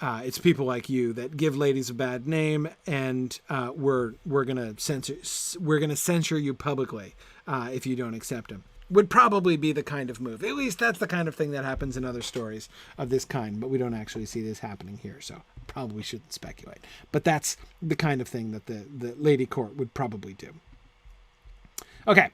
[SPEAKER 1] It's people like you that give ladies a bad name, and we're gonna censure you publicly if you don't accept him. Would probably be the kind of move. At least that's the kind of thing that happens in other stories of this kind, but we don't actually see this happening here, so probably shouldn't speculate. But that's the kind of thing that the lady court would probably do. Okay.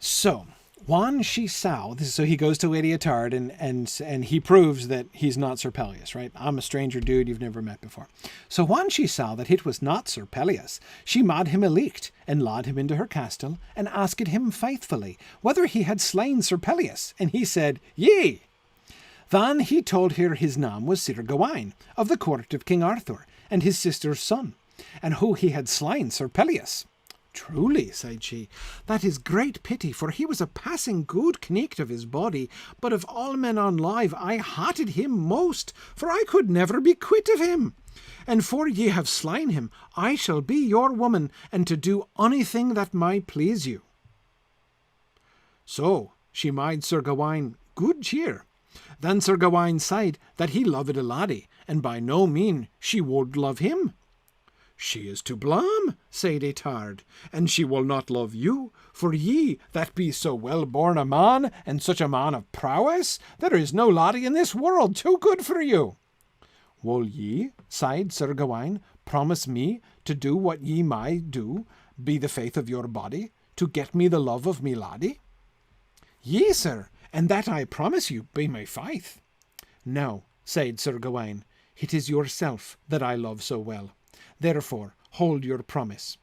[SPEAKER 1] So, Wan Shi Sao, so he goes to Lady Ettard and he proves that he's not Sir Pelles, right? I'm a stranger dude you've never met before. So Wan Shi Sao that it was not Sir Pelles. She made him a leaked and led him into her castle and asked him faithfully whether he had slain Sir Pelles, and he said, Yea. Then he told her his name was Sir Gawain, of the court of King Arthur, and his sister's son, and who he had slain Sir Pelles. Truly, said she, that is great pity, for he was a passing good knecht of his body, but of all men alive I hated him most, for I could never be quit of him. And for ye have slain him, I shall be your woman, and to do anything that may please you. So she made Sir Gawain good cheer. Then Sir Gawain said that he loved a laddie, and by no mean she would love him. She is to blame, said Ettard, and she will not love you, for ye that be so well born a man, and such a man of prowess, there is no laddie in this world too good for you. Will ye, said Sir Gawain, promise me to do what ye may do, be the faith of your body, to get me the love of me laddie? Yea, sir, and that I promise you be my faith. Now, said Sir Gawain, it is yourself that I love so well. Therefore, hold your promise.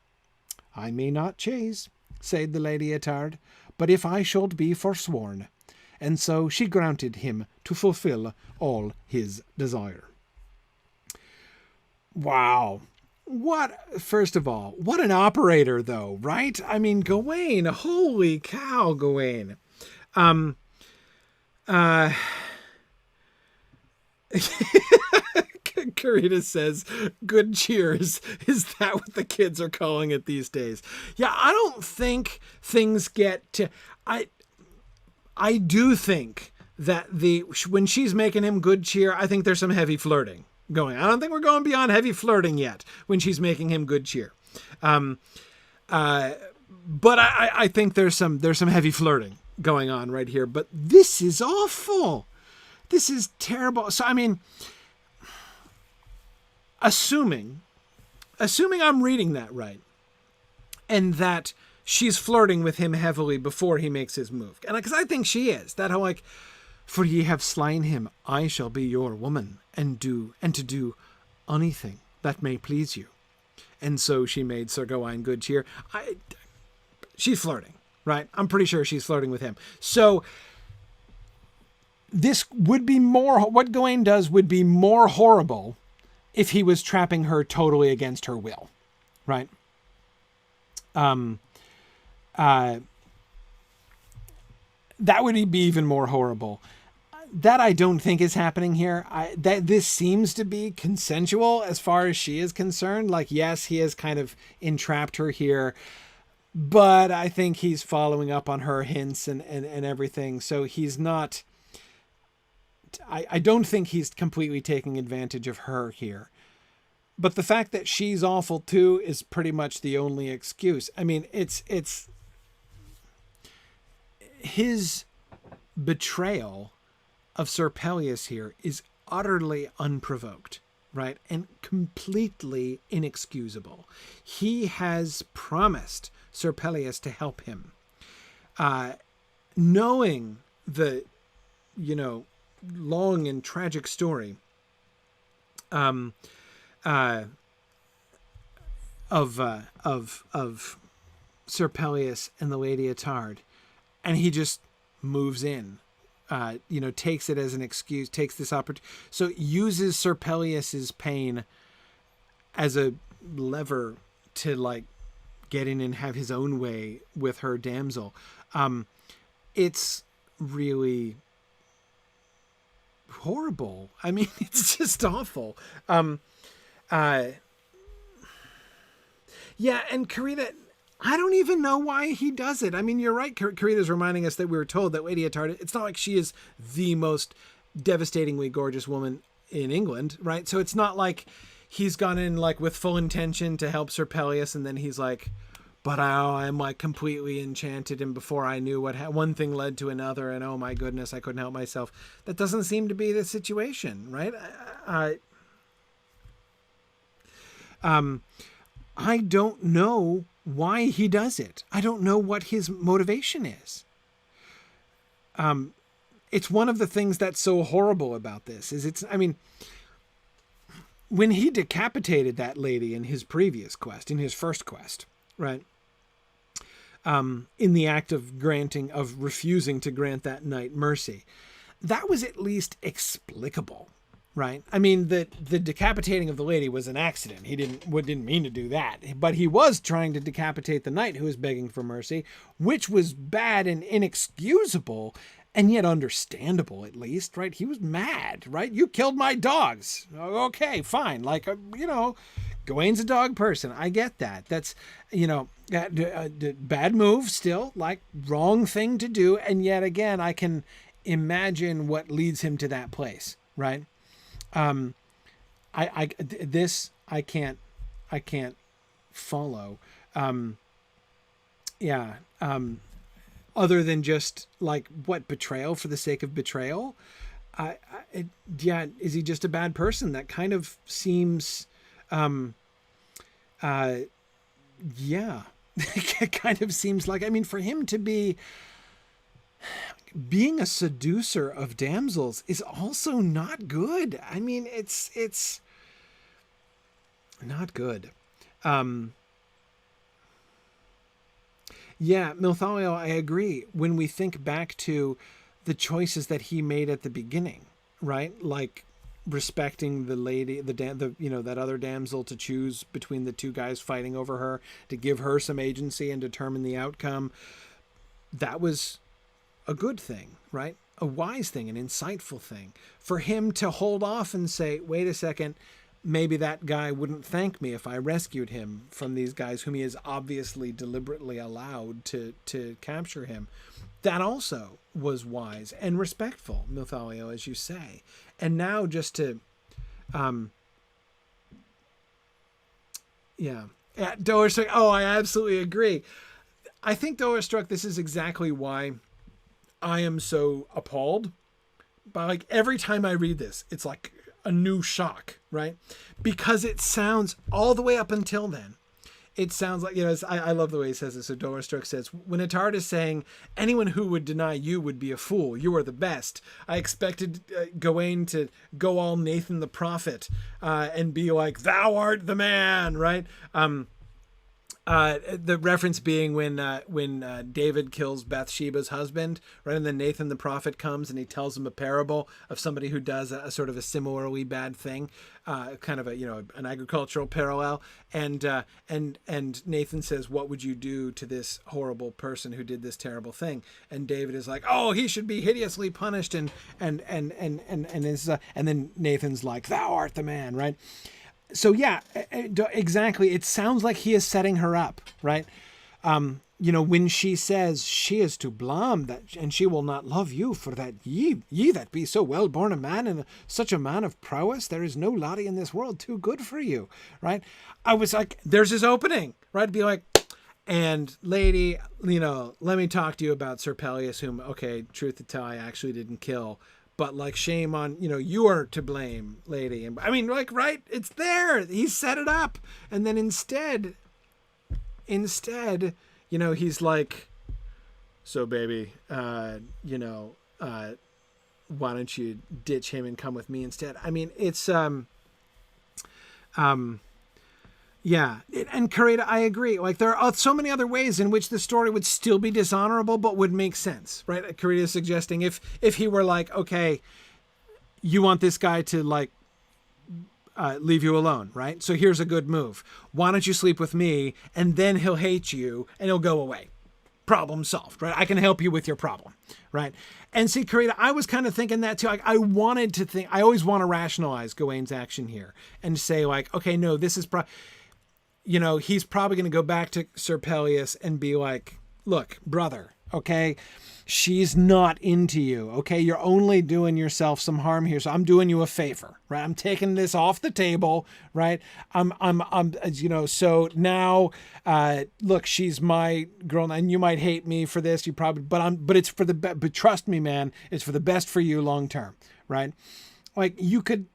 [SPEAKER 1] I may not chase, said the Lady Ettard, but if I should be forsworn. And so she granted him to fulfill all his desire. Wow. First of all, what an operator though, right? I mean, Gawain, holy cow, Gawain. Carita says, good cheers. Is that what the kids are calling it these days? Yeah, I don't think things get to... I do think that when she's making him good cheer, I think there's some heavy flirting going. I don't think we're going beyond heavy flirting yet when she's making him good cheer. But I think there's some heavy flirting going on right here. But this is awful. This is terrible. So, I mean... Assuming I'm reading that right, and that she's flirting with him heavily before he makes his move, and because I think she is, that whole like, for ye have slain him, I shall be your woman, and to do anything that may please you, and so she made Sir Gawain good cheer. she's flirting, right? I'm pretty sure she's flirting with him. So this would be what Gawain does would be more horrible if he was trapping her totally against her will, right? That would be even more horrible. That I don't think is happening here. That this seems to be consensual as far as she is concerned. Like, yes, he has kind of entrapped her here, but I think he's following up on her hints and everything. So he's not, I don't think he's completely taking advantage of her here. But the fact that she's awful too is pretty much the only excuse. I mean, it's his betrayal of Sir Pelles here is utterly unprovoked, right? And completely inexcusable. He has promised Sir Pelles to help him. Knowing the, long and tragic story of Sir Pelles and the Lady Ettard, and he just moves in, takes it as an excuse, takes this opportunity, so uses Sir Pelles's pain as a lever to get in and have his own way with her damsel. It's really horrible. I mean, it's just awful. Yeah, and Karina, I don't even know why he does it. I mean, you're right. Karina's reminding us that we were told that Lady Ettard, it's not like she is the most devastatingly gorgeous woman in England, right? So it's not like he's gone in with full intention to help Sir Pelles, and then he's like, but I'm completely enchanted, and before I knew one thing led to another, and oh my goodness, I couldn't help myself. That doesn't seem to be the situation, right? I don't know why he does it. I don't know what his motivation is. It's one of the things that's so horrible about this when he decapitated that lady in his previous quest, in his first quest, right? In the act of refusing to grant that knight mercy, that was at least explicable, right? I mean, the decapitating of the lady was an accident. He didn't mean to do that, but he was trying to decapitate the knight who was begging for mercy, which was bad and inexcusable, and yet understandable, at least, right? He was mad, right? You killed my dogs. Okay, fine. Gawain's a dog person. I get that. That's, bad move still, wrong thing to do. And yet again, I can imagine what leads him to that place, right? I can't follow. Other than just betrayal for the sake of betrayal. Is he just a bad person? That kind of seems, it kind of seems for him to be being a seducer of damsels is also not good. I mean, it's not good. Yeah, Milthalio, I agree. When we think back to the choices that he made at the beginning, right? Respecting the lady, that other damsel, to choose between the two guys fighting over her, to give her some agency and determine the outcome. That was a good thing, right? A wise thing, an insightful thing. For him to hold off and say, wait a second, maybe that guy wouldn't thank me if I rescued him from these guys whom he has obviously deliberately allowed to capture him. That also was wise and respectful, Milthalio, as you say. And now just to, Doerstruck, I absolutely agree. I think Doerstruck, this is exactly why I am so appalled. But every time I read this, it's a new shock, right? Because it sounds all the way up until then. It sounds like, I love the way he says it. So Doerstruck says, when Ettard is saying, anyone who would deny you would be a fool. You are the best. I expected Gawain to go all Nathan the prophet and be like, thou art the man, right? The reference being when David kills Bathsheba's husband, right? And then Nathan the prophet comes and he tells him a parable of somebody who does a sort of a similarly bad thing, kind of an agricultural parallel. And Nathan says, "What would you do to this horrible person who did this terrible thing?" And David is like, "Oh, he should be hideously punished." And then Nathan's like, "Thou art the man," right? So yeah, exactly. It sounds like he is setting her up, right? When she says she is to blame and she will not love you for that ye that be so well born a man and such a man of prowess, there is no laddie in this world too good for you, right? I was like, there's his opening, right? To be like, and lady, let me talk to you about Sir Pelles, whom, okay, truth to tell, I actually didn't kill. But like, shame on, you are to blame, lady. And I mean, like, right? It's there. He set it up. And then instead, he's like, so baby, why don't you ditch him and come with me instead? I mean, it's, yeah. And Karita, I agree. Like, there are so many other ways in which the story would still be dishonorable, but would make sense, right? Karita is suggesting if he were like, okay, you want this guy to like, leave you alone, right? So here's a good move. Why don't you sleep with me? And then he'll hate you and he'll go away. Problem solved, right? I can help you with your problem, right? And see, Karita, I was kind of thinking that too. I wanted to think, I always want to rationalize Gawain's action here and say like, okay, no, this is he's probably going to go back to Sir Pelles and be like, look, brother, okay, she's not into you. Okay. You're only doing yourself some harm here. So I'm doing you a favor, right? I'm taking this off the table, right? So now, look, she's my girl and you might hate me for this. You probably, but it's for but trust me, man, it's for the best for you long-term, right? Like you could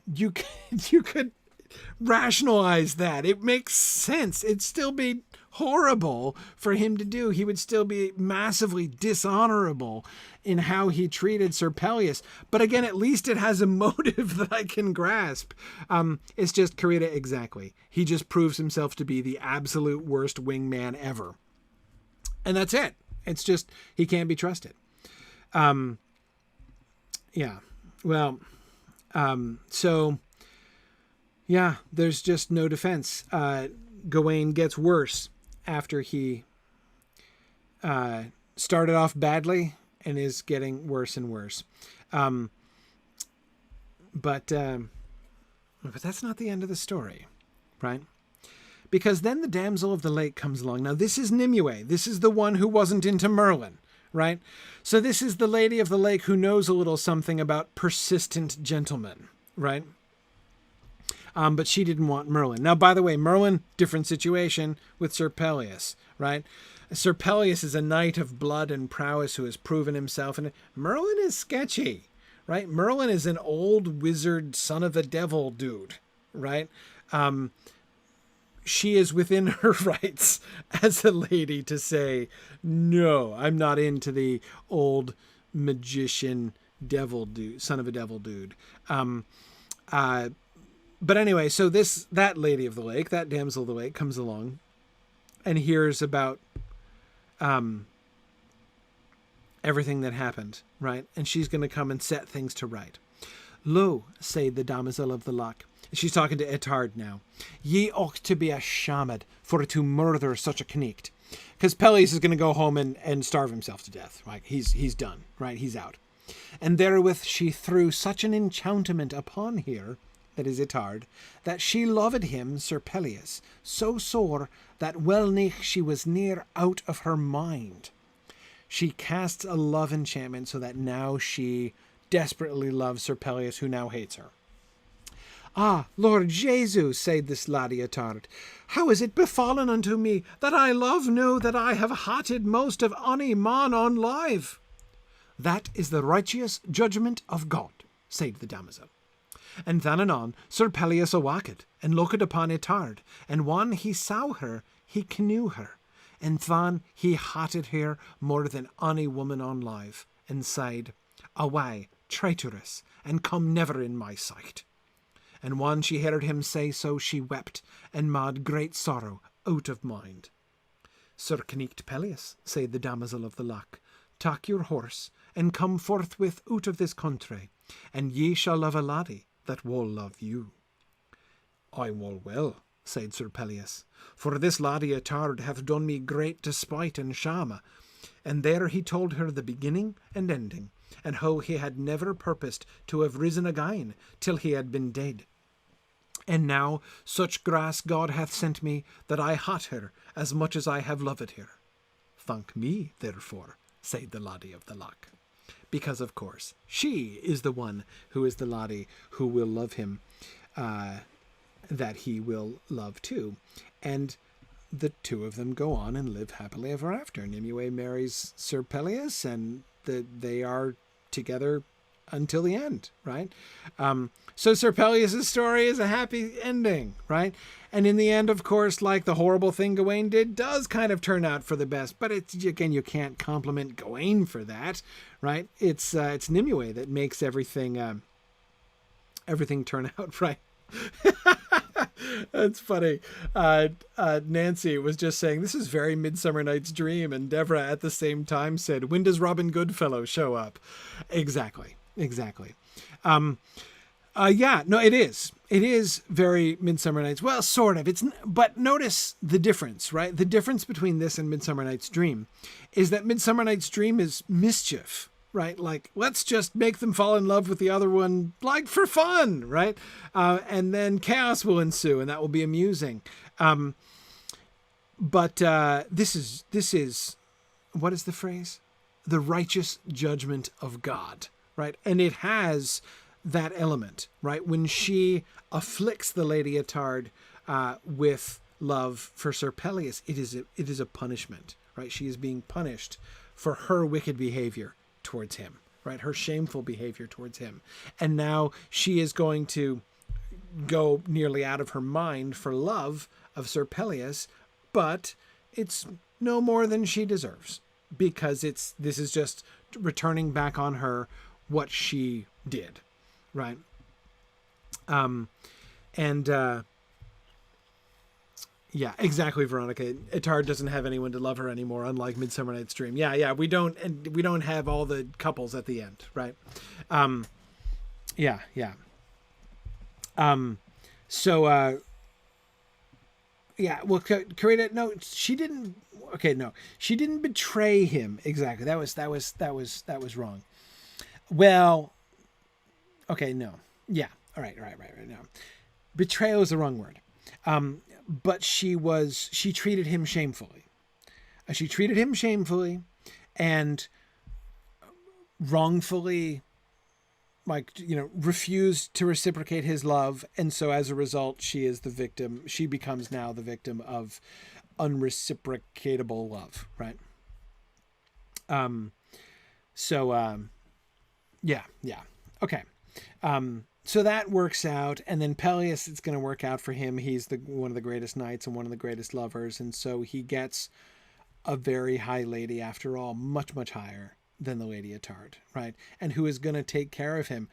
[SPEAKER 1] rationalize that. It makes sense. It'd still be horrible for him to do. He would still be massively dishonorable in how he treated Sir Pelles. But again, at least it has a motive that I can grasp. It's just Karita, exactly. He just proves himself to be the absolute worst wingman ever. And that's it. It's just, he can't be trusted. Yeah. Well, so yeah, there's just no defense. Gawain gets worse after he started off badly and is getting worse and worse. But that's not the end of the story, right? Because then the damsel of the lake comes along. Now, this is Nimue. This is the one who wasn't into Merlin, right? So this is the lady of the lake who knows a little something about persistent gentlemen, right? But she didn't want Merlin. Now, by the way, Merlin, different situation with Sir Pelles, right? Sir Pelles is a knight of blood and prowess who has proven himself. And Merlin is sketchy, right? Merlin is an old wizard, son of the devil dude, right? She is within her rights as a lady to say, no, I'm not into the old magician devil dude, son of a devil dude. But anyway, so that lady of the lake, that damsel of the lake comes along and hears about everything that happened, right? And she's going to come and set things to right. Lo, said the damsel of the lake. She's talking to Etard now. Ye ought to be ashamed for to murder such a knecht. Because Pelles is going to go home and starve himself to death. Right? He's done, right? He's out. And therewith she threw such an enchantment upon her, that is Etard, that she loved him, Sir Pelles, so sore that well nigh she was near out of her mind. She casts a love enchantment so that now she desperately loves Sir Pelles, who now hates her. Ah, Lord Jesus, said this laddie Etard, how is it befallen unto me that I love know that I have hated most of any man on live? That is the righteous judgment of God, said the damosel. And then anon Sir Pelles awaked, and looked upon Etard, and when he saw her, he knew her, and then he hated her more than any woman on live, and said, away, traitorous, and come never in my sight. And when she heard him say so, she wept, and made great sorrow out of mind. Sir Pelles, said the damosel of the luck, tak your horse, and come forthwith out of this country, and ye shall love a laddie that will love you. I will well, said Sir Pelles, for this laddie atard hath done me great despite and shame. And there he told her the beginning and ending, and how he had never purposed to have risen again till he had been dead. And now such grace God hath sent me that I hate her as much as I have loved her. Thank me, therefore, said the laddie of the luck. Because, of course, she is the one who is the laddie who will love him, that he will love too. And the two of them go on and live happily ever after. Nimue marries Sir Pelles, and they are together until the end, right? So Sir Pelles' story is a happy ending, right? And in the end, of course, like the horrible thing Gawain did does kind of turn out for the best, but it's, again, you can't compliment Gawain for that, right? It's Nimue that makes everything turn out right. That's funny. Nancy was just saying, this is very Midsummer Night's Dream, and Deborah at the same time said, when does Robin Goodfellow show up? Exactly. Yeah, no, it is. It is very Midsummer Night's. Well, sort of. But notice the difference, right? The difference between this and Midsummer Night's Dream is that Midsummer Night's Dream is mischief, right? Like, let's just make them fall in love with the other one, like, for fun, right? And then chaos will ensue, and that will be amusing. But this is, what is the phrase? The righteous judgment of God, right? And it has that element, right? When she afflicts the Lady Attard with love for Sir Pelles, it is a punishment, right? She is being punished for her wicked behavior towards him, right? Her shameful behavior towards him. And now she is going to go nearly out of her mind for love of Sir Pelles, but it's no more than she deserves, because this is just returning back on her what she did, right? Yeah, exactly, Veronica. Attard doesn't have anyone to love her anymore, unlike Midsummer Night's Dream. Yeah, we don't have all the couples at the end, right? Yeah. Yeah, well, Karina, no, she didn't. Okay, no, she didn't betray him exactly. That was wrong. Well, okay, no, yeah, all right. No, betrayal is the wrong word. But she treated him shamefully. She treated him shamefully, and wrongfully, refused to reciprocate his love. And so as a result, she is the victim. She becomes now the victim of unreciprocatable love, right? Yeah. Okay. So that works out, and then Pelles, it's going to work out for him. He's one of the greatest knights and one of the greatest lovers, and so he gets a very high lady after all, much, much higher than the Lady Attard, right? And who is going to take care of him.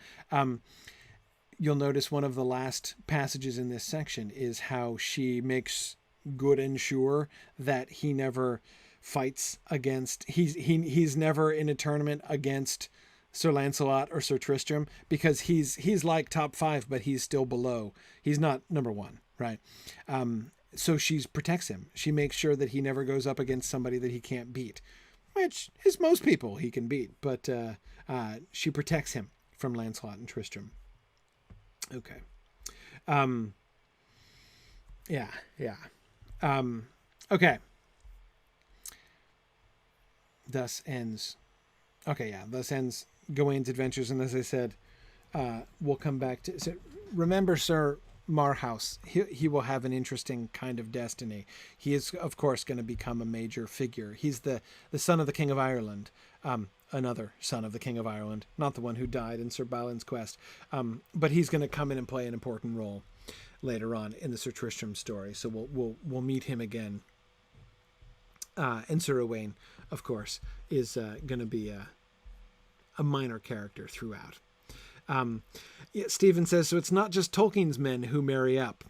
[SPEAKER 1] You'll notice one of the last passages in this section is how she makes good and sure that he never fights against, he's never in a tournament against Sir Lancelot or Sir Tristram, because he's like top 5, but he's still below. He's not number 1, right? So she protects him. She makes sure that he never goes up against somebody that he can't beat, which is most people he can beat, but she protects him from Lancelot and Tristram. Okay. Yeah. Okay. Thus ends Gawain's adventures, and as I said, we'll come back to. So remember, Sir Marhaus. He will have an interesting kind of destiny. He is, of course, going to become a major figure. He's the son of the King of Ireland, another son of the King of Ireland, not the one who died in Sir Balin's quest. But he's going to come in and play an important role later on in the Sir Tristram story. So we'll meet him again. And Sir Owain, of course, is going to be a minor character throughout. Yeah, Stephen says, so it's not just Tolkien's men who marry up.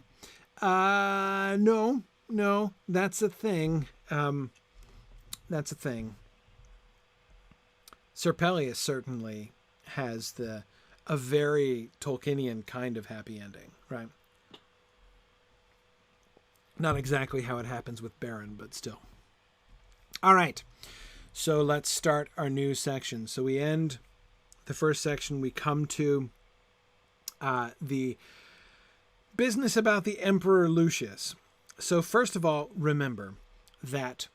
[SPEAKER 1] No, that's a thing. That's a thing. Sir Pelles certainly has a very Tolkienian kind of happy ending, right? Not exactly how it happens with Beren, but still. All right. So let's start our new section. So we end the first section. We come to the business about the Emperor Lucius. So first of all, remember that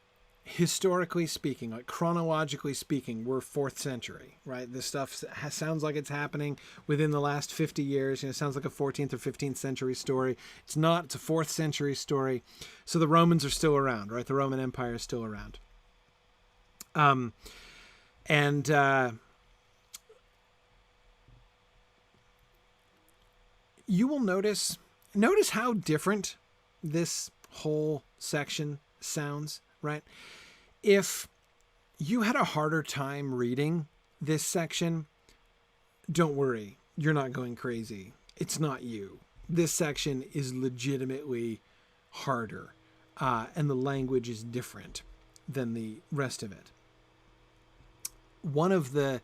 [SPEAKER 1] historically speaking, like chronologically speaking, we're 4th century, right? This stuff sounds like it's happening within the last 50 years. It sounds like a 14th or 15th century story. It's not. It's a 4th century story. So the Romans are still around, right? The Roman Empire is still around. You will notice how different this whole section sounds, right? If you had a harder time reading this section, don't worry. You're not going crazy. It's not you. This section is legitimately harder, and the language is different than the rest of it. One of the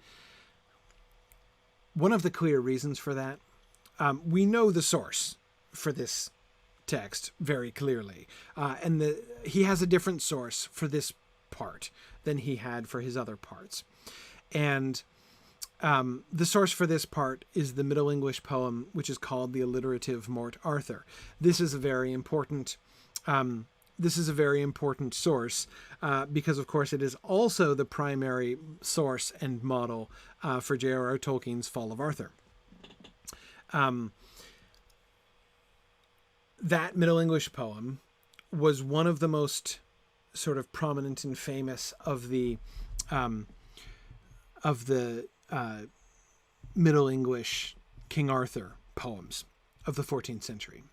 [SPEAKER 1] clear reasons for that, we know the source for this text very clearly, and he has a different source for this part than he had for his other parts. And the source for this part is the Middle English poem, which is called the alliterative Morte Arthur. This is a very important source because, of course, it is also the primary source and model for J.R.R. Tolkien's Fall of Arthur. That Middle English poem was one of the most sort of prominent and famous of the Middle English King Arthur poems of the 14th century.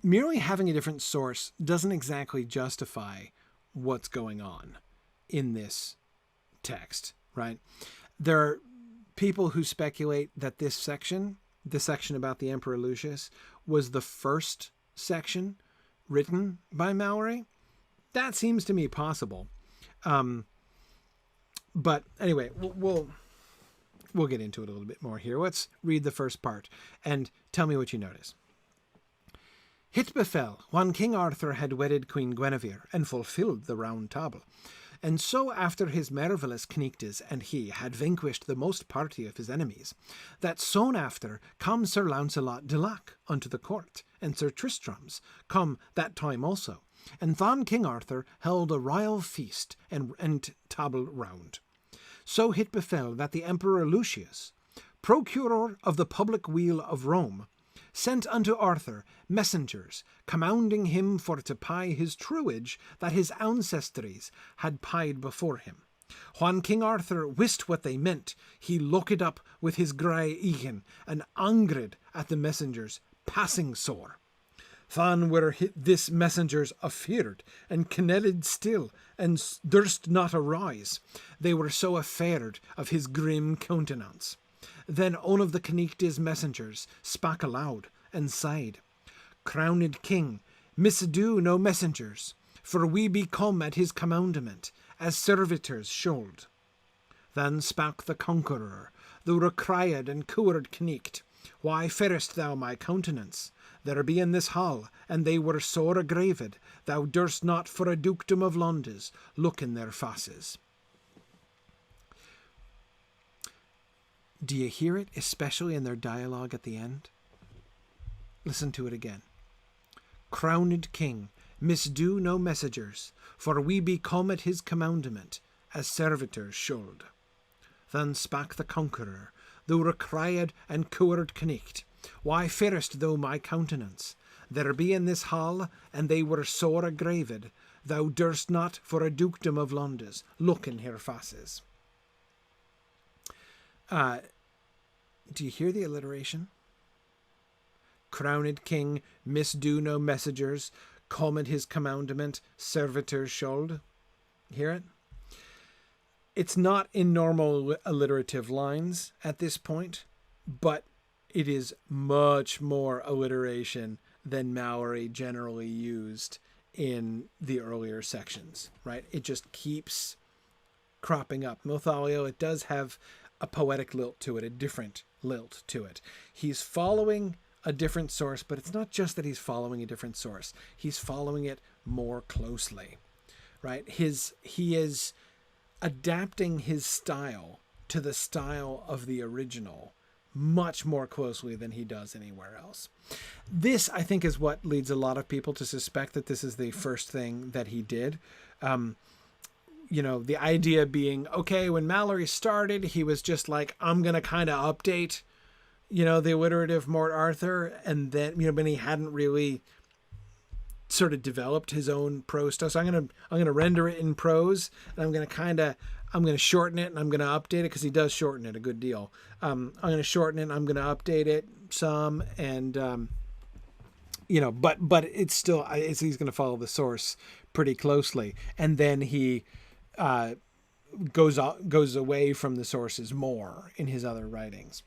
[SPEAKER 1] Merely having a different source doesn't exactly justify what's going on in this text, right? There are people who speculate that this section, the section about the Emperor Lucius, was the first section written by Malory. That seems to me possible. But anyway, we'll get into it a little bit more here. Let's read the first part and tell me what you notice. It befell, when King Arthur had wedded Queen Guinevere, and fulfilled the Round Table, and so after his marvellous knightes and he had vanquished the most party of his enemies, that soon after come Sir Launcelot de Lac unto the court, and Sir Tristram's come that time also, and then King Arthur held a royal feast and table round. So it befell that the Emperor Lucius, procurer of the public weal of Rome, sent unto Arthur messengers, commanding him for to pay his truage that his ancestries had paid before him. When King Arthur wist what they meant, he looked up with his grey e'en, and angered at the messengers passing sore. Then were this messengers afeard, and kennelled still, and durst not arise. They were so afeard of his grim countenance. Then one of the knightes' messengers spake aloud, and said, Crowned King, misdo no messengers, for we be come at his commandment, as servitors should. Then spake the conqueror, the recried and coward knight, Why fairest thou my countenance? There be in this hall, and they were sore aggraved, thou durst not for a dukedom of Londres look in their faces. Do you hear it, especially in their dialogue at the end? Listen to it again. Crowned King, misdo no messengers, for we be come at his commandment, as servitors should. Then spake the conqueror, the recried and coward knight, Why fairest thou my countenance? There be in this hall, and they were sore aggraved, thou durst not for a dukedom of Londres look in her faces. Do you hear the alliteration? Crowned King, misdo no messengers, come at his commandment, servitors should. Hear it? It's not in normal alliterative lines at this point, but it is much more alliteration than Malory generally used in the earlier sections, right? It just keeps cropping up. Mothalio, it does have a poetic lilt to it, a different lilt to it. He's following a different source, but it's not just that he's following a different source. He's following it more closely, right? He is adapting his style to the style of the original much more closely than he does anywhere else. This, I think, is what leads a lot of people to suspect that this is the first thing that he did. The idea being, okay, when Malory started, he was just like, I'm going to kind of update, the alliterative Morte Arthur. And then, when he hadn't really sort of developed his own prose stuff. So I'm going to render it in prose, and I'm going to shorten it, and I'm going to update it, because he does shorten it a good deal. I'm going to shorten it, and I'm going to update it some, and, but it's still, he's going to follow the source pretty closely. And then he goes away from the sources more in his other writings.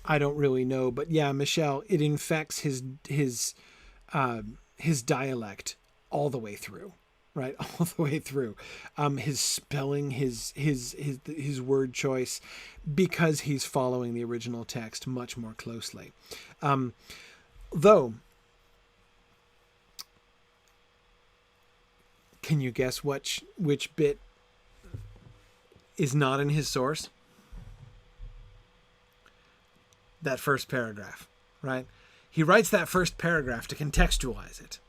[SPEAKER 1] I don't really know, but yeah, Michelle, it infects his dialect all the way through, right? All the way through. His spelling, his word choice, because he's following the original text much more closely. Though, can you guess which bit is not in his source? That first paragraph, right? He writes that first paragraph to contextualize it.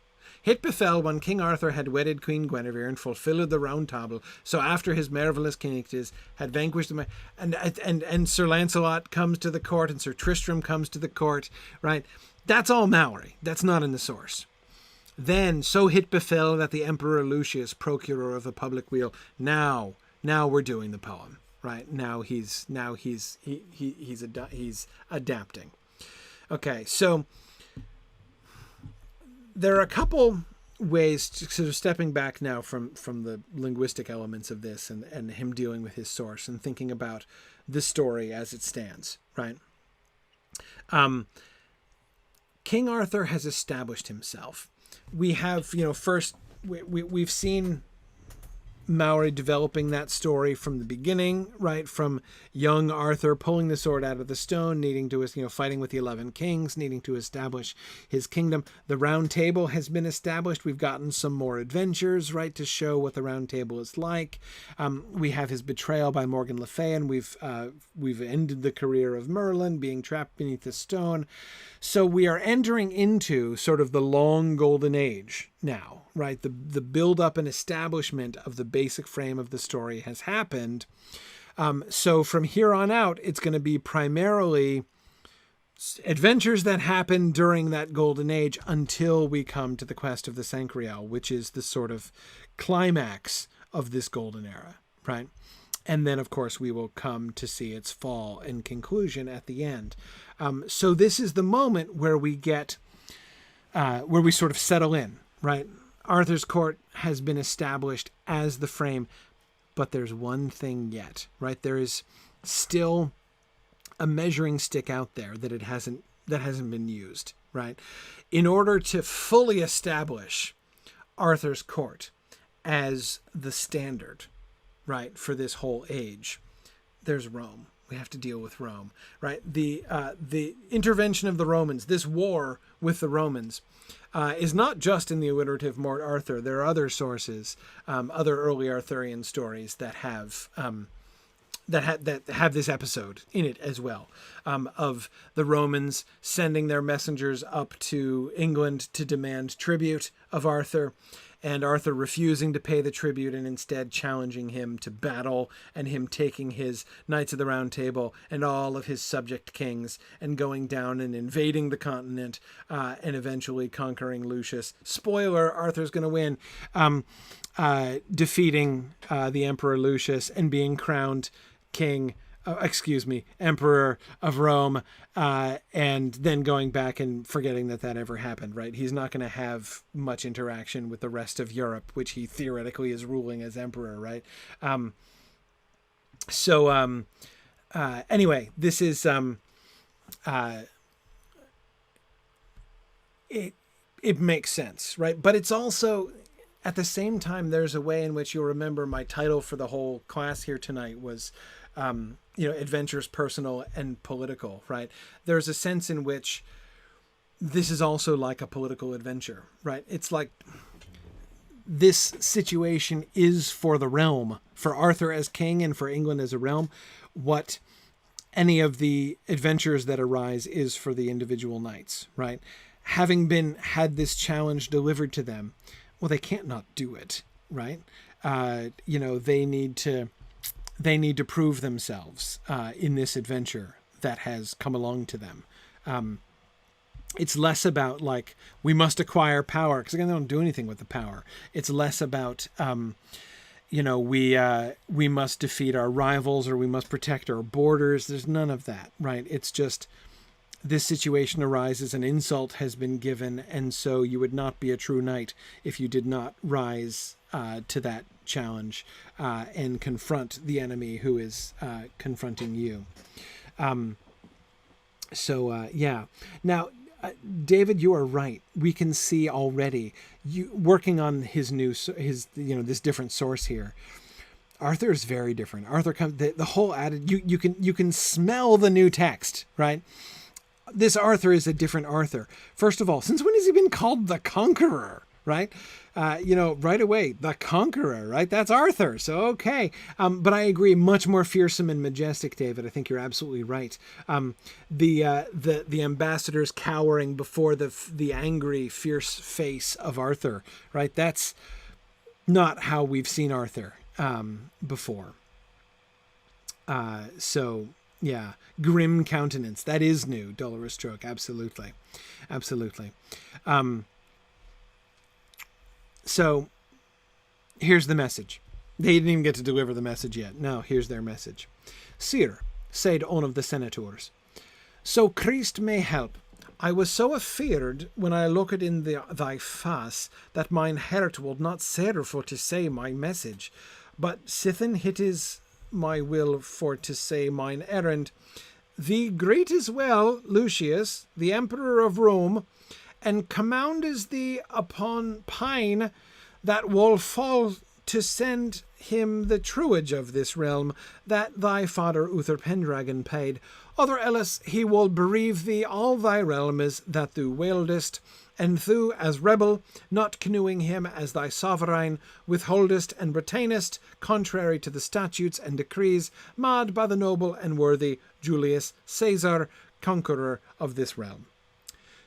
[SPEAKER 1] It befell when King Arthur had wedded Queen Guinevere and fulfilled the Round Table. So after his marvellous kingdoms had vanquished them, and Sir Lancelot comes to the court, and Sir Tristram comes to the court, right? That's all Malory. That's not in the source. Then so it befell that the Emperor Lucius, procureur of the public weal, now we're doing the poem. Right now he's adapting. Okay, so there are a couple ways to sort of stepping back now from the linguistic elements of this and him dealing with his source and thinking about the story as it stands. Right. King Arthur has established himself. We have first we've seen Malory developing that story from the beginning, right? From young Arthur pulling the sword out of the stone, needing to, fighting with the 11 kings, needing to establish his kingdom. The Round Table has been established. We've gotten some more adventures, right, to show what the Round Table is like. We have his betrayal by Morgan Le Fay, and we've ended the career of Merlin being trapped beneath the stone. So we are entering into sort of the long golden age now, right? The build up and establishment of the basic frame of the story has happened. So from here on out, it's going to be primarily adventures that happen during that golden age until we come to the quest of the Sangreal, which is the sort of climax of this golden era, right? And then, of course, we will come to see its fall and conclusion at the end. So this is the moment where we get, where we sort of settle in, right? Arthur's court has been established as the frame, but there's one thing yet, right? There is still a measuring stick out there that hasn't been used, right? In order to fully establish Arthur's court as the standard, right, for this whole age, there's Rome. We have to deal with Rome, right? The intervention of the Romans, this war with the Romans, is not just in the alliterative Morte Arthur. There are other sources, other early Arthurian stories that have this episode in it as well, of the Romans sending their messengers up to England to demand tribute of Arthur, and Arthur refusing to pay the tribute and instead challenging him to battle, and him taking his Knights of the Round Table and all of his subject kings and going down and invading the continent, and eventually conquering Lucius. Spoiler, Arthur's going to win, defeating the Emperor Lucius and being crowned Emperor of Rome, and then going back and forgetting that ever happened, right? He's not going to have much interaction with the rest of Europe, which he theoretically is ruling as emperor, right? Anyway, this is, it makes sense, right? But it's also, at the same time, there's a way in which you'll remember my title for the whole class here tonight was, adventures, personal and political, right? There's a sense in which this is also like a political adventure, right? It's like this situation is for the realm, for Arthur as king and for England as a realm, what any of the adventures that arise is for the individual knights, right? Having had this challenge delivered to them, well, they can't not do it, right? They need to prove themselves in this adventure that has come along to them. It's less about like, we must acquire power, because again, they don't do anything with the power. It's less about, we must defeat our rivals or we must protect our borders. There's none of that, right? It's just this situation arises, an insult has been given, and so you would not be a true knight if you did not rise to that challenge and confront the enemy who is confronting you. Now, David, you are right. We can see already you working on his this different source here. Arthur is very different. Arthur comes, the whole attitude, you can smell the new text, right? This Arthur is a different Arthur. First of all, since when has he been called the Conqueror, right? Right away, the Conqueror, right? That's Arthur. So, okay. But I agree, much more fearsome and majestic, David. I think you're absolutely right. The ambassadors cowering before the angry, fierce face of Arthur, right? That's not how we've seen Arthur before. Yeah, grim countenance. That is new. Dolorous stroke. Absolutely. So here's the message. They didn't even get to deliver the message yet. Now here's their message. Sir, said one of the senators, so Christ may help. I was so afeard when I looked in thy face that mine heart would not serve for to say my message. But sithen it is my will for to say mine errand, thee greet as well, Lucius, the Emperor of Rome, and commands thee upon pine that will fall to send him the truage of this realm that thy father Uther Pendragon paid. Other else he will bereave thee all thy realms that thou wieldest, and thou as rebel, not canoeing him as thy sovereign, withholdest and retainest, contrary to the statutes and decrees made by the noble and worthy Julius Caesar, conqueror of this realm.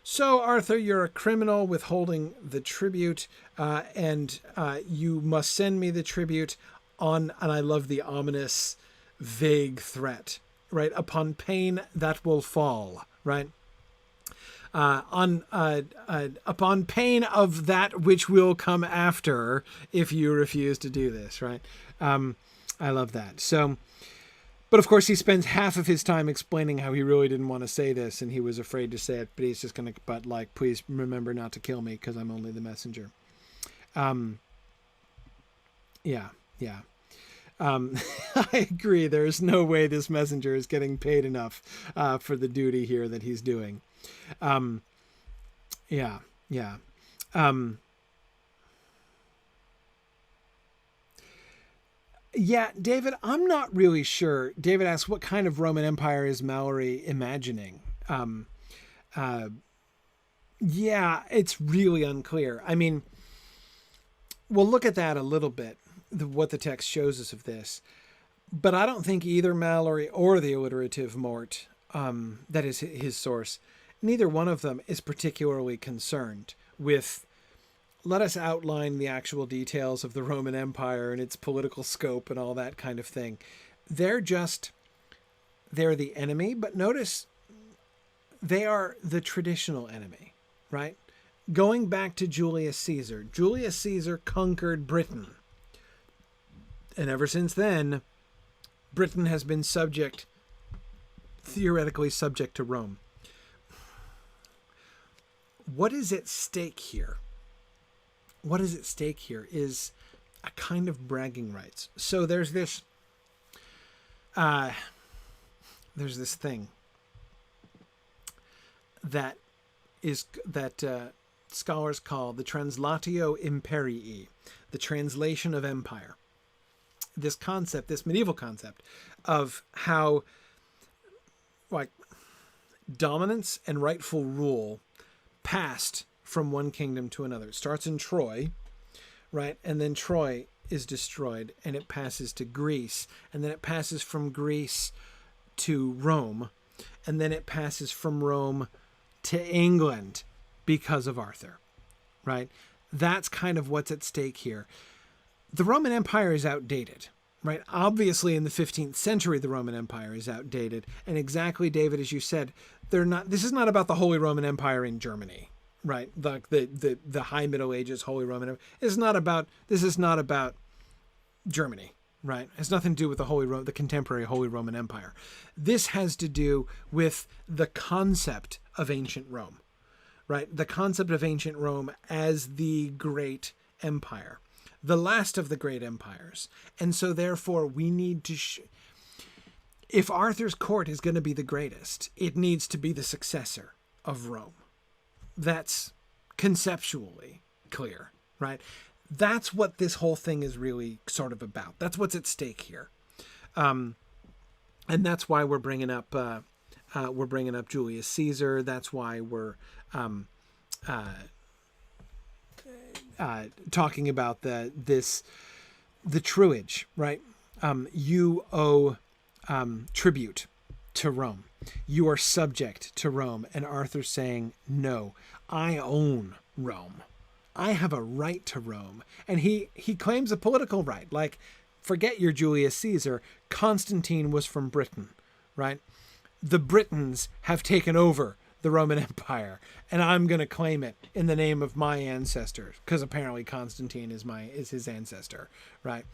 [SPEAKER 1] So, Arthur, you're a criminal withholding the tribute, and you must send me the tribute and I love the ominous, vague threat, right? Upon pain that will fall, right? Upon pain of that which will come after if you refuse to do this, right? I love that. So, but of course he spends half of his time explaining how he really didn't want to say this and he was afraid to say it, but he's just going to, please remember not to kill me because I'm only the messenger. I agree. There is no way this messenger is getting paid enough for the duty here that he's doing. David, I'm not really sure. David asks, what kind of Roman Empire is Malory imagining? It's really unclear. I mean, we'll look at that a little bit, what the text shows us of this. But I don't think either Malory or the alliterative Morte, that is his source, neither one of them is particularly concerned with, let us outline the actual details of the Roman Empire and its political scope and all that kind of thing. They're the enemy, but notice they are the traditional enemy, right? Going back to Julius Caesar. Julius Caesar conquered Britain. And ever since then, Britain has been theoretically subject to Rome. What is at stake here? What is at stake here is a kind of bragging rights. So there's this thing that scholars call the translatio imperii, the translation of empire. This concept, this medieval concept of how like dominance and rightful rule passed from one kingdom to another. It starts in Troy, right? And then Troy is destroyed and it passes to Greece. And then it passes from Greece to Rome. And then it passes from Rome to England because of Arthur, right? That's kind of what's at stake here. The Roman Empire is outdated, right? Obviously, in the 15th century, the Roman Empire is outdated. And exactly, David, as you said, this is not about the Holy Roman Empire in Germany, right? The High Middle Ages, Holy Roman Empire. This is not about Germany, right? It has nothing to do with the contemporary Holy Roman Empire. This has to do with the concept of ancient Rome, right? The concept of ancient Rome as the great empire, the last of the great empires. And so therefore we need to, if Arthur's court is going to be the greatest, it needs to be the successor of Rome. That's conceptually clear, right? That's what this whole thing is really sort of about. That's what's at stake here. And that's why we're bringing up Julius Caesar. That's why we're talking about the truage, right? You owe tribute to Rome. You are subject to Rome. And Arthur's saying, no, I own Rome. I have a right to Rome. And he claims a political right. Like, forget your Julius Caesar. Constantine was from Britain, right? The Britons have taken over the Roman Empire, and I'm going to claim it in the name of my ancestors, because apparently Constantine is his ancestor, right?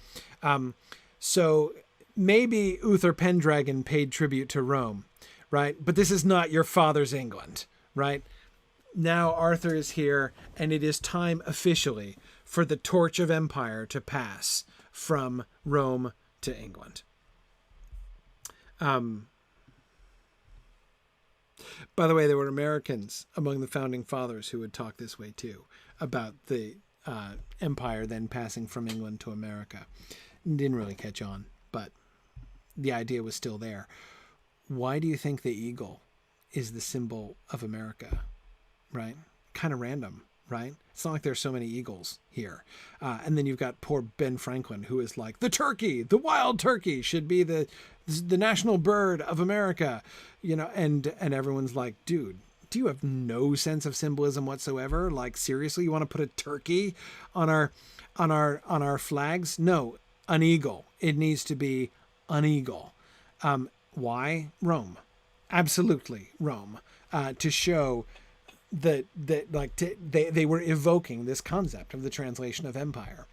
[SPEAKER 1] So maybe Uther Pendragon paid tribute to Rome, right? But this is not your father's England, right? Now Arthur is here, and it is time officially for the torch of empire to pass from Rome to England. By the way, there were Americans among the founding fathers who would talk this way too, about the empire then passing from England to America. Didn't really catch on, but the idea was still there. Why do you think the eagle is the symbol of America? Right? Kind of random, right? It's not like there's so many eagles here. And then you've got poor Ben Franklin, who is like, the turkey, the wild turkey should be the national bird of America, and everyone's like, dude, do you have no sense of symbolism whatsoever? Like, seriously, you want to put a turkey on our flags? No, an eagle. It needs to be an eagle. Why? Rome. Absolutely Rome. To show that they were evoking this concept of the translation of empire.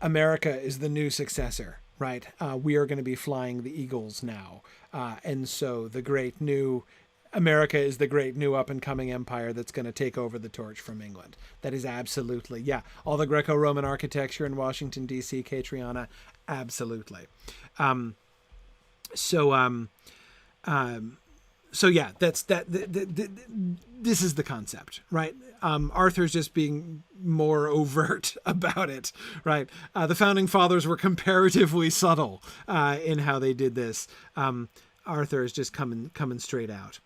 [SPEAKER 1] America is the new successor, right? We are going to be flying the eagles now. And so the great new America is the great new up and coming empire that's going to take over the torch from England. That is absolutely, yeah. All the Greco-Roman architecture in Washington, D.C., Catriona, absolutely. So yeah, that's that. This is the concept, right? Arthur's just being more overt about it, right? The founding fathers were comparatively subtle in how they did this. Arthur is just coming straight out.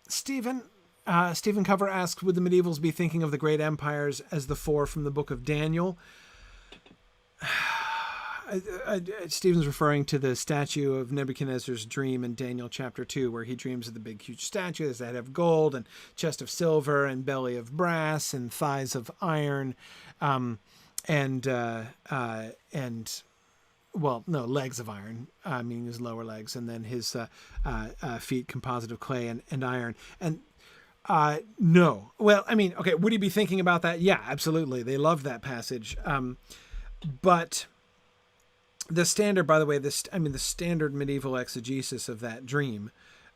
[SPEAKER 1] Stephen Cover asks, would the medievals be thinking of the great empires as the four from the book of Daniel? Stephen's referring to the statue of Nebuchadnezzar's dream in Daniel chapter 2, where he dreams of the big, huge statue. There's a head of gold and chest of silver and belly of brass and thighs of iron, legs of iron, meaning his lower legs, and then his feet composite of clay and iron. And no. Well, I mean, okay, would he be thinking about that? Yeah, absolutely. They love that passage. But the standard, by the way, the standard medieval exegesis of that dream,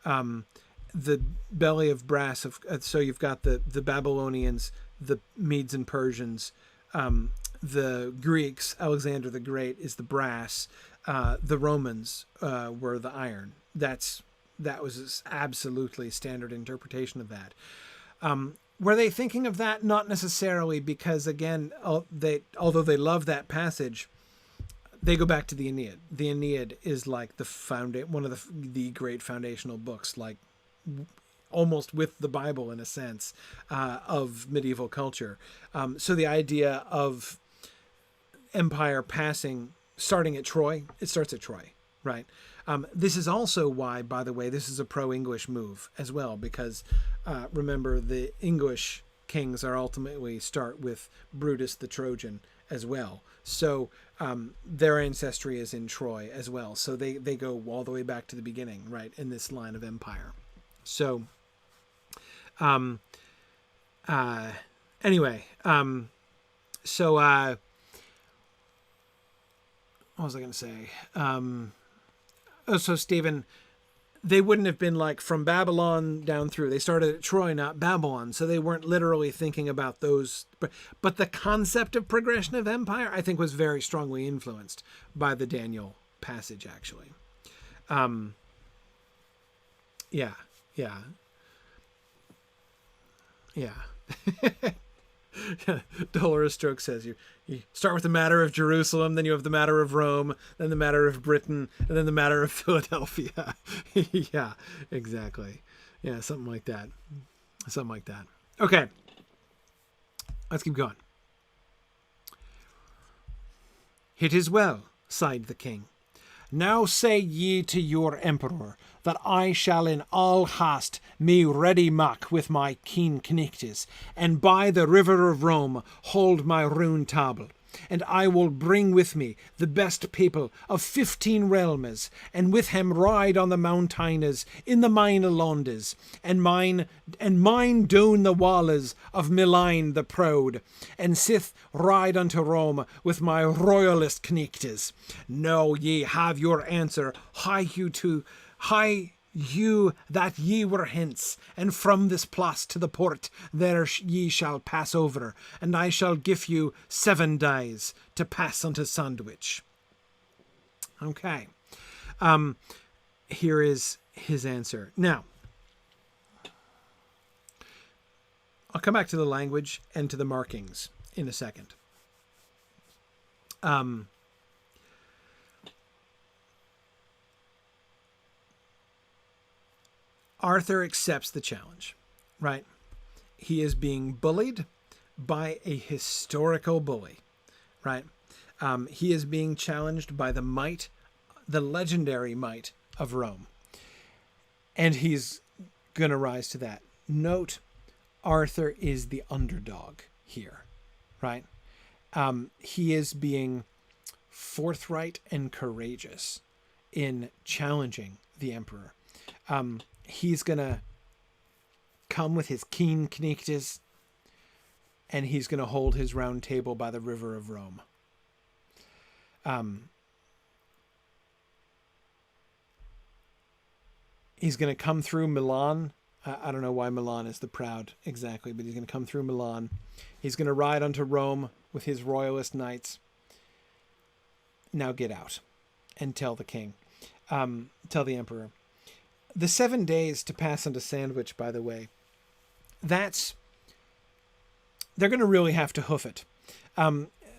[SPEAKER 1] the belly of brass so you've got the Babylonians, the Medes and Persians, the Greeks, Alexander the Great is the brass, The Romans were the iron. That was absolutely standard interpretation of that. Were they thinking of that? Not necessarily, because again, although they love that passage, they go back to the Aeneid. The Aeneid is like one of the great foundational books, like almost with the Bible in a sense, of medieval culture. So the idea of empire starting at Troy, it starts at Troy, right? This is also why, by the way, this is a pro-English move as well, because remember, the English kings are ultimately start with Brutus the Trojan as well. So their ancestry is in Troy as well. So they go all the way back to the beginning, right, in this line of empire. So anyway, so what was I going to say? So Stephen, they wouldn't have been like from Babylon down through. They started at Troy, not Babylon. So they weren't literally thinking about those. But the concept of progression of empire, I think, was very strongly influenced by the Daniel passage, actually. Yeah. Dolores Stroke says you start with the matter of Jerusalem, then you have the matter of Rome, then the matter of Britain, and then the matter of Philadelphia. Yeah, exactly. Yeah, something like that. Okay, let's keep going. It is well, sighed the king. Now say ye to your emperor that I shall in all haste me ready mak with my keen knichtes, and by the river of Rome hold my rune table, and I will bring with me the best people of 15 realms, and with him ride on the mountaines in the mine Londes, and mine down the walls of Milan the proud, and sith ride unto Rome with my royalist knichtes. Know ye have your answer, hie you that ye were hence, and from this place to the port there ye shall pass over, and I shall give you 7 days to pass unto Sandwich. Okay. Here is his answer. Now, I'll come back to the language and to the markings in a second. Arthur accepts the challenge, right? He is being bullied by a historical bully, right? He is being challenged by the legendary might of Rome. And he's going to rise to that. Note, Arthur is the underdog here, right? He is being forthright and courageous in challenging the emperor. He's going to come with his keen knichtes, and he's going to hold his round table by the river of Rome. He's going to come through Milan. I don't know why Milan is the proud exactly, but he's going to come through Milan. He's going to ride onto Rome with his royalist knights. Now get out and tell the king, tell the emperor. The 7 days to pass into Sandwich, by the way, they're going to really have to hoof it.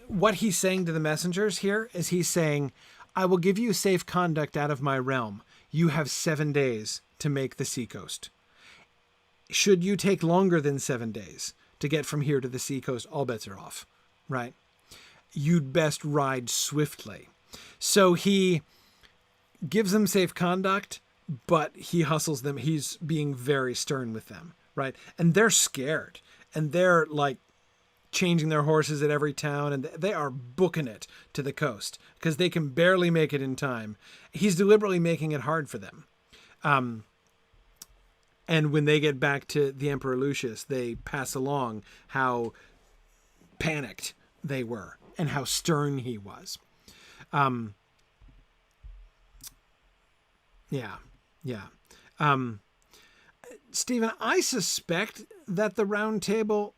[SPEAKER 1] What he's saying to the messengers here is he's saying, I will give you safe conduct out of my realm. You have 7 days to make the seacoast. Should you take longer than 7 days to get from here to the seacoast, all bets are off, right? You'd best ride swiftly. So he gives them safe conduct, but he hustles them. He's being very stern with them, right? And they're scared, and they're like changing their horses at every town, and they are booking it to the coast because they can barely make it in time. He's deliberately making it hard for them. And when they get back to the Emperor Lucius, they pass along how panicked they were and how stern he was. Yeah. Stephen, I suspect that the round table,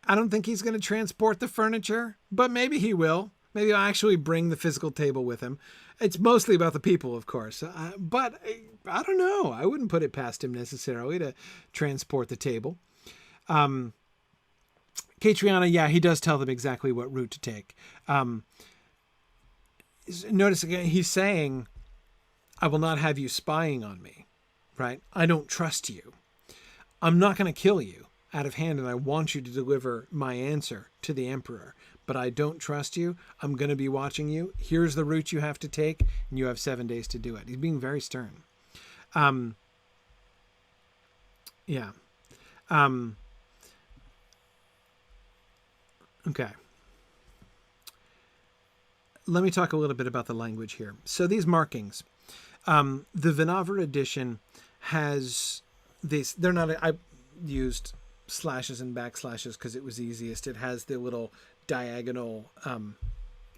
[SPEAKER 1] I don't think he's going to transport the furniture, but maybe he will. Maybe I'll actually bring the physical table with him. It's mostly about the people, of course. But I don't know. I wouldn't put it past him necessarily to transport the table. Catriona, yeah, he does tell them exactly what route to take. Notice again, he's saying, I will not have you spying on me, right? I don't trust you. I'm not going to kill you out of hand, and I want you to deliver my answer to the emperor. But I don't trust you. I'm going to be watching you. Here's the route you have to take, and you have 7 days to do it. He's being very stern. Yeah. Okay. Let me talk a little bit about the language here. So these markings, the Vinaver edition has these, they're not, I used slashes and backslashes because it was easiest. It has the little diagonal,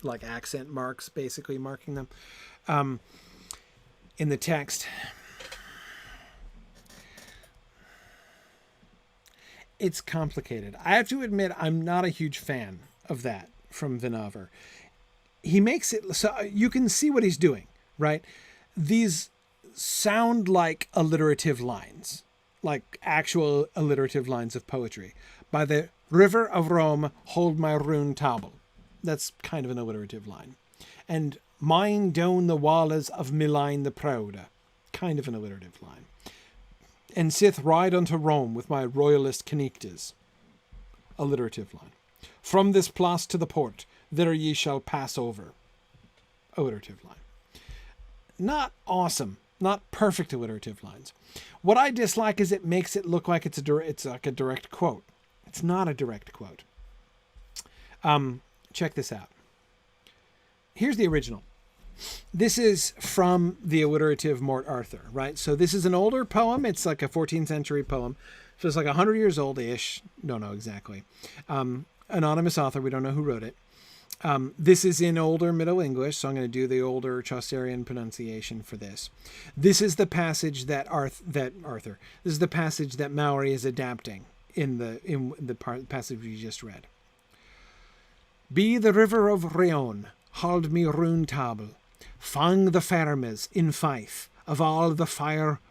[SPEAKER 1] like accent marks, basically marking them. In the text, it's complicated. I have to admit, I'm not a huge fan of that from Vinaver. He makes it so you can see what he's doing, right? These sound like alliterative lines, like actual alliterative lines of poetry. By the river of Rome, hold my rune table. That's kind of an alliterative line. And mine down the walls of Milan the proud. Kind of an alliterative line. And sith ride unto Rome with my royalist connectes. Alliterative line. From this place to the port, there ye shall pass over. Alliterative line. Not awesome. Not perfect alliterative lines. What I dislike is it makes it look like it's like a direct quote. It's not a direct quote. Check this out. Here's the original. This is from the alliterative Morte Arthur, right? So this is an older poem. It's like a 14th century poem. So it's like 100 years old-ish. Don't know exactly. Anonymous author. We don't know who wrote it. This is in older Middle English, so I'm going to do the older Chaucerian pronunciation for this. This is the passage that Arthur. This is the passage that Malory is adapting in the passage we just read. Be the river of Rheon, hold me rune table, fang the fermes in fife of all the fire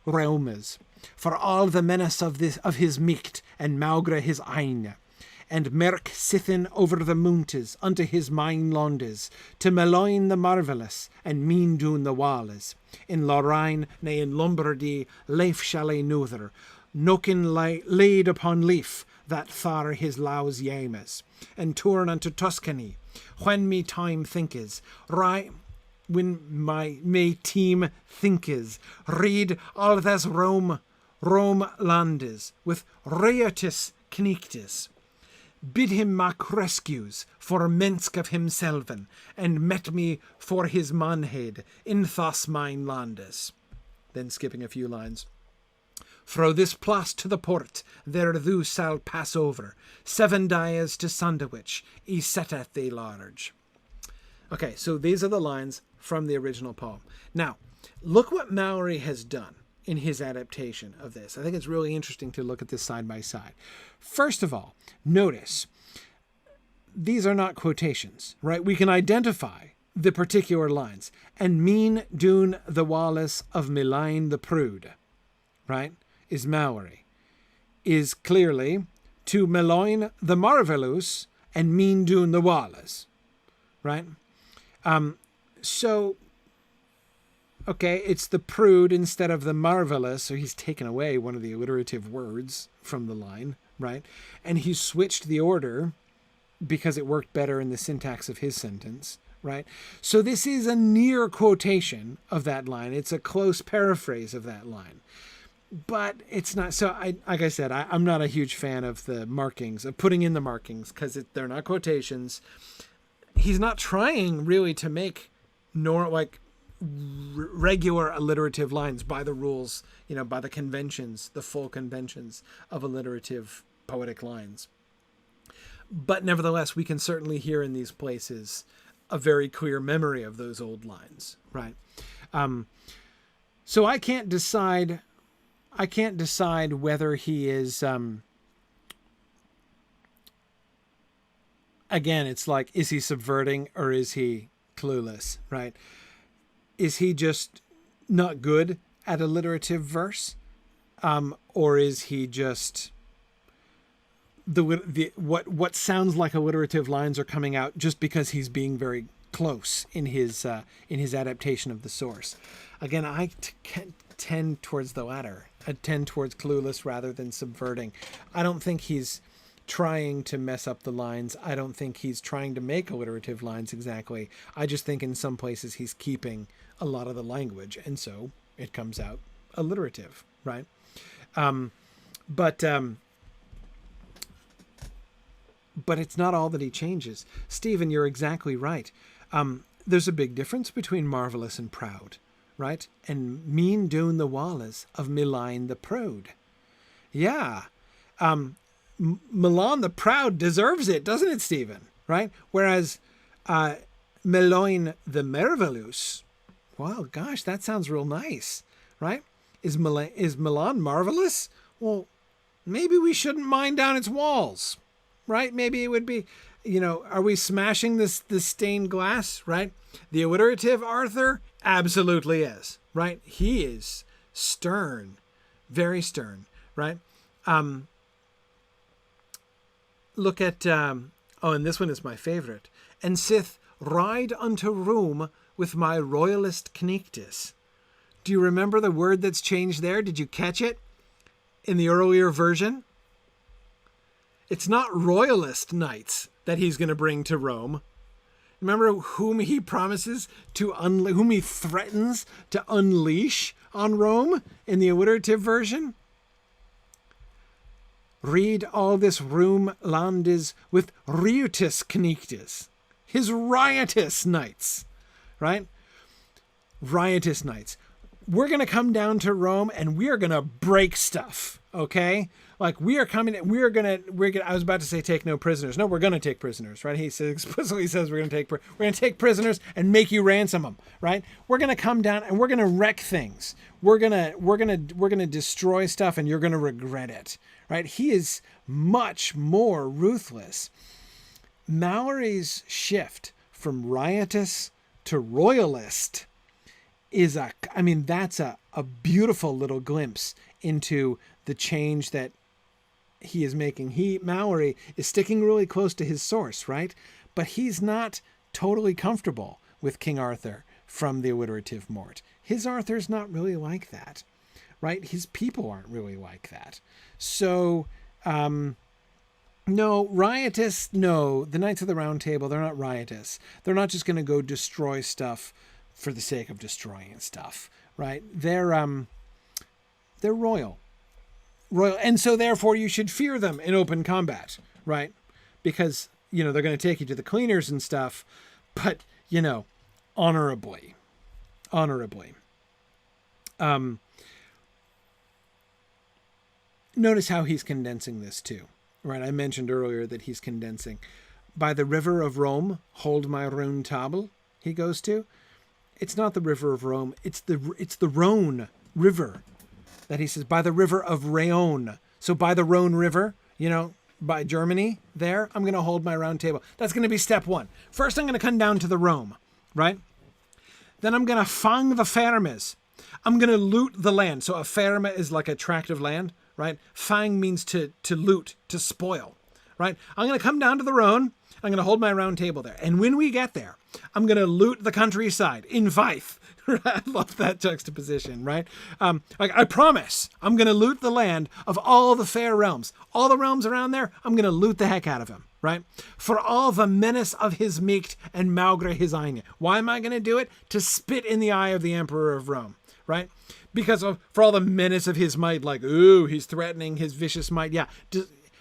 [SPEAKER 1] realmes, for all the menace of his micht and maugre his eine. And merk sithen over the mountains unto his mine londes, to Meloin the marvellous, and mean doon the walles. In Lorraine, nay in Lombardy, leif shall I nuther, nokin laid upon leaf, that thar his laws yames, and turn unto Tuscany, when me time thinkes, when my team thinkes, read all this Rome landes, with riotous knichtes. Bid him mak rescues for mensk of himselven, and met me for his manhead in thos mine landes. Then skipping a few lines. Fro this place to the port, there thou shall pass over. 7 days to Sandwich, he setteth thee large. Okay, so these are the lines from the original poem. Now, look what Malory has done in his adaptation of this. I think it's really interesting to look at this side by side. First of all, notice these are not quotations, right? We can identify the particular lines. And mean doon the Wallace of Milan the Prude, right, is Malory, is clearly to Meloin the Marvellous and mean doon the Wallace, right? So, okay, it's the prude instead of the marvelous, so he's taken away one of the alliterative words from the line, right? And he's switched the order because it worked better in the syntax of his sentence, right? So this is a near quotation of that line. It's a close paraphrase of that line. But it's not, so like I said, I'm not a huge fan of the markings, of putting in the markings, because they're not quotations. He's not trying really to make regular alliterative lines by the rules, by the conventions, the full conventions of alliterative poetic lines. But nevertheless, we can certainly hear in these places a very clear memory of those old lines, right? So I can't decide whether he is, again, it's like, is he subverting or is he clueless, right? Is he just not good at alliterative verse? Or is he just what sounds like alliterative lines are coming out just because he's being very close in his adaptation of the source? Again, I tend towards the latter. I tend towards clueless rather than subverting. I don't think he's trying to mess up the lines. I don't think he's trying to make alliterative lines exactly. I just think in some places he's keeping a lot of the language, and so it comes out alliterative, right? But it's not all that he changes. Stephen, you're exactly right. There's a big difference between marvelous and proud, right? And mean doon the wallas of Milan the proud. Yeah. Milan the proud deserves it, doesn't it, Stephen? Right? Whereas Meloin the marvelous, well, gosh, that sounds real nice, right? Is Milan marvelous? Well, maybe we shouldn't mind down its walls, right? Maybe it would be, are we smashing this stained glass, right? The alliterative Arthur absolutely is, right? He is stern, very stern, right? Look at, and this one is my favorite. And sith ride unto Rome with my royalist kneechtis. Do you remember the word that's changed there? Did you catch it in the earlier version? It's not royalist knights that he's going to bring to Rome. Remember whom he promises to whom he threatens to unleash on Rome in the alliterative version? Read all this room landes with riotous kneechtis. His riotous knights, right? Riotous knights. We're going to come down to Rome and we are going to break stuff, okay? Like we are coming, we're going to, I was about to say take no prisoners. No, we're going to take prisoners, right? He explicitly says we're going to take prisoners and make you ransom them, right? We're going to come down and we're going to wreck things. We're going to destroy stuff and you're going to regret it, right? He is much more ruthless. Malory's shift from riotous to royalist is that's a beautiful little glimpse into the change that he is making. Malory is sticking really close to his source, right? But he's not totally comfortable with King Arthur from the alliterative Morte. His Arthur's not really like that, right? His people aren't really like that. So, no, riotous, no. The Knights of the Round Table, they're not riotous. They're not just going to go destroy stuff for the sake of destroying stuff, right? They're royal. And so therefore you should fear them in open combat, right? Because, they're going to take you to the cleaners and stuff, but, honorably. Notice how he's condensing this too, right? I mentioned earlier that he's condensing. By the river of Rome, hold my round table, he goes to. It's not the river of Rome. It's the Rhone River that he says, by the river of Rhone. So by the Rhone River, by Germany there, I'm going to hold my round table. That's going to be step one. First, I'm going to come down to the Rome, right? Then I'm going to fang the fermes. I'm going to loot the land. So a ferme is like a tract of land, right? Fang means to loot, to spoil, right? I'm going to come down to the Rhone. I'm going to hold my round table there. And when we get there, I'm going to loot the countryside in Fife. I love that juxtaposition, right? I promise I'm going to loot the land of all the fair realms. All the realms around there, I'm going to loot the heck out of him, right? For all the menace of his micht and malgre his eine. Why am I going to do it? To spit in the eye of the Emperor of Rome, right? Because for all the menace of his might, like, ooh, he's threatening his vicious might. Yeah,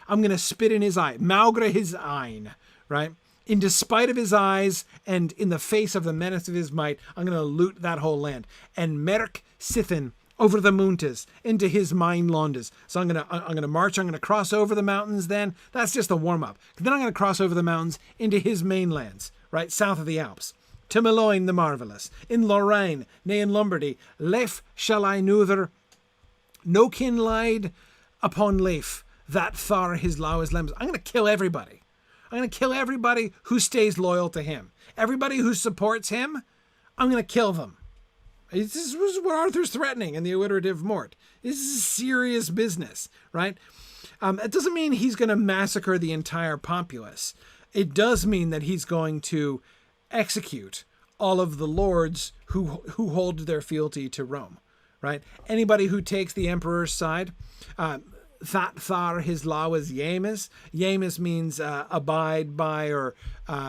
[SPEAKER 1] I'm going to spit in his eye, malgre his eine, right? In despite of his eyes and in the face of the menace of his might, I'm going to loot that whole land. And merk sithen over the mountains into his mine landes. So I'm going to march. I'm going to cross over the mountains. Then that's just a warm up. Then I'm going to cross over the mountains into his mainlands, right south of the Alps. To Meloin the marvelous, in Lorraine, nay in Lombardy, Leif shall I neither, no kin lied upon Leif, that far his law is lambs. I'm going to kill everybody. I'm going to kill everybody who stays loyal to him. Everybody who supports him, I'm going to kill them. This is what Arthur's threatening in the alliterative Morte. This is serious business, right? It doesn't mean he's going to massacre the entire populace. It does mean that he's going to execute all of the lords who hold their fealty to Rome, right? Anybody who takes the emperor's side, thar his law was yemes. Yemes means abide by or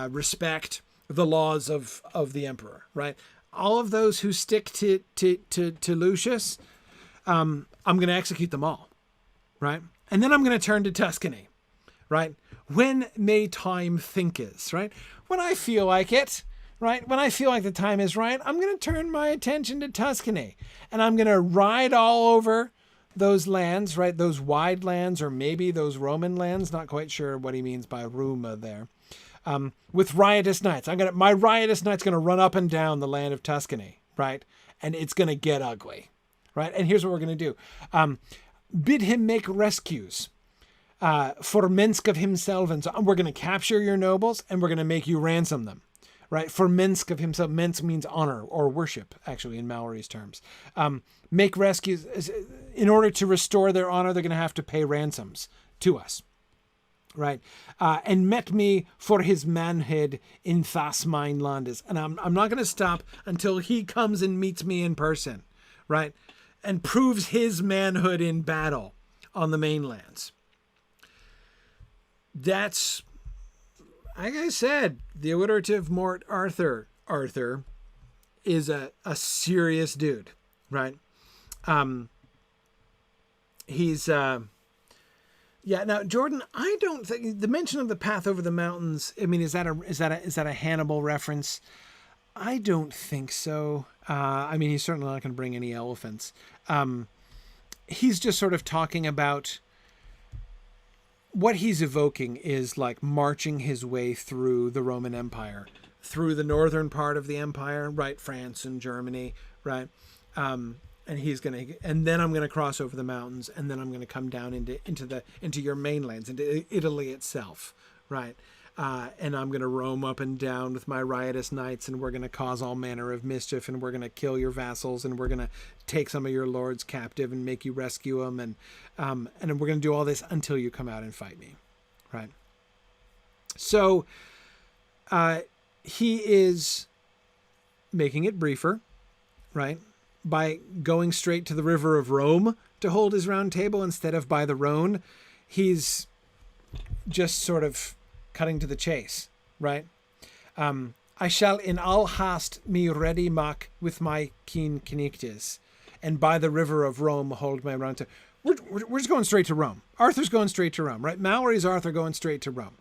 [SPEAKER 1] respect the laws of the emperor, right? All of those who stick to Lucius, I'm going to execute them all, right? And then I'm going to turn to Tuscany, right? When may time thinketh, right? When I feel like it, right? When I feel like the time is right, I'm going to turn my attention to Tuscany, and I'm going to ride all over those lands, right? Those wide lands, or maybe those Roman lands. Not quite sure what he means by Roma there. With riotous knights. My riotous knight's going to run up and down the land of Tuscany, right? And it's going to get ugly, right? And here's what we're going to do. Bid him make rescues for Minsk of himself. And so we're going to capture your nobles and we're going to make you ransom them, right? For Minsk of himself. Minsk means honor or worship, actually, in Malory's terms. Make rescues. In order to restore their honor, they're going to have to pay ransoms to us. Right. And met me for his manhood in fas mine landes. And I'm not going to stop until he comes and meets me in person. Right. And proves his manhood in battle on the mainlands. That's, like I said, the alliterative Morte Arthur is a serious dude. Right. He's, yeah. Now, Jordan, I don't think the mention of the path over the mountains. I mean, is that a Hannibal reference? I don't think so. I mean, he's certainly not going to bring any elephants. He's just sort of talking about what he's evoking is like marching his way through the Roman Empire, through the northern part of the empire, right? France and Germany, right? And then I'm gonna cross over the mountains, and then I'm gonna come down into your mainlands, into Italy itself, right? And I'm gonna roam up and down with my riotous knights, and we're gonna cause all manner of mischief, and we're gonna kill your vassals, and we're gonna take some of your lords captive and make you rescue them, and we're gonna do all this until you come out and fight me, right? So he is making it briefer, right? By going straight to the river of Rome to hold his round table instead of by the Rhone. He's just sort of cutting to the chase, right? I shall in all haste me ready mak with my keen knightes, and by the river of Rome hold my round table. We're just going straight to Rome. Arthur's going straight to Rome, right? Malory's Arthur going straight to Rome.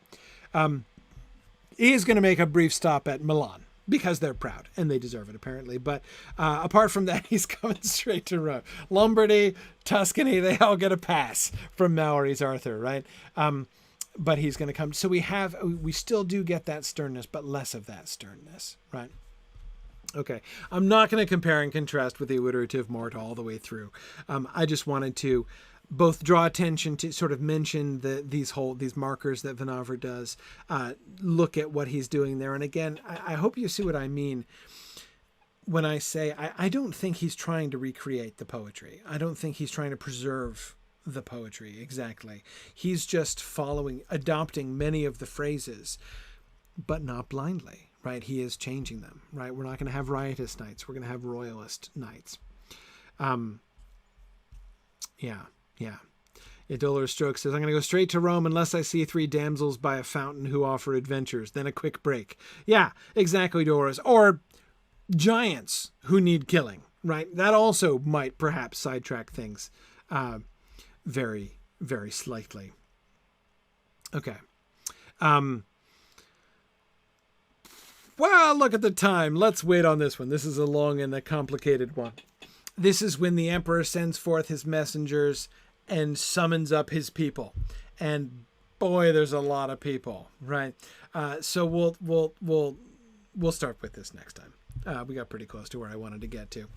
[SPEAKER 1] He is going to make a brief stop at Milan, because they're proud, and they deserve it, apparently. But apart from that, he's coming straight to Rome. Lombardy, Tuscany, they all get a pass from Malory's Arthur, right? But he's going to come. So we still do get that sternness, but less of that sternness, right? Okay, I'm not going to compare and contrast with the alliterative Morte all the way through. I just wanted to both draw attention to sort of mention these markers that Vinaver does, look at what he's doing there. And again, I hope you see what I mean when I say I don't think he's trying to recreate the poetry. I don't think he's trying to preserve the poetry exactly. He's just adopting many of the phrases, but not blindly, right? He is changing them, right? We're not going to have riotous knights. We're going to have royalist knights. Yeah. Idolar Stroke says, I'm going to go straight to Rome unless I see 3 damsels by a fountain who offer adventures, then a quick break. Yeah, exactly, Doris. Or giants who need killing, right? That also might perhaps sidetrack things very, very slightly. Okay. Well, look at the time. Let's wait on this one. This is a long and a complicated one. This is when the emperor sends forth his messengers and summons up his people. And boy, there's a lot of people, right? So we'll start with this next time. We got pretty close to where I wanted to get to.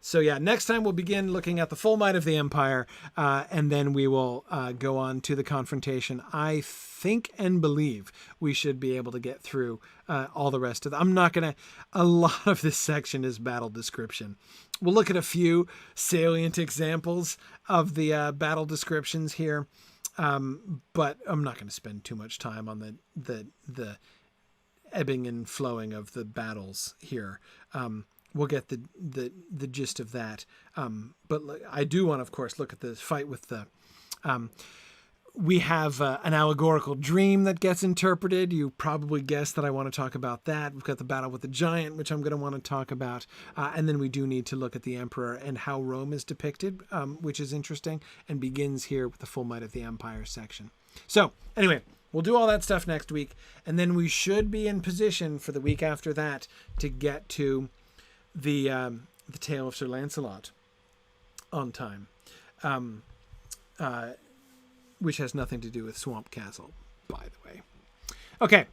[SPEAKER 1] So yeah, next time we'll begin looking at the full might of the Empire, and then we will go on to the confrontation. I think and believe we should be able to get through all the rest of them. I'm not going to... A lot of this section is battle description. We'll look at a few salient examples of the battle descriptions here, but I'm not going to spend too much time on the ebbing and flowing of the battles here. We'll get the gist of that. But I do want to, of course, look at the fight with the... we have an allegorical dream that gets interpreted. You probably guessed that I want to talk about that. We've got the battle with the giant, which I'm going to want to talk about. And then we do need to look at the emperor and how Rome is depicted, which is interesting, and begins here with the full might of the Empire section. So anyway, we'll do all that stuff next week. And then we should be in position for the week after that to get to the tale of Sir Lancelot on time, which has nothing to do with Swamp Castle, by the way. Okay,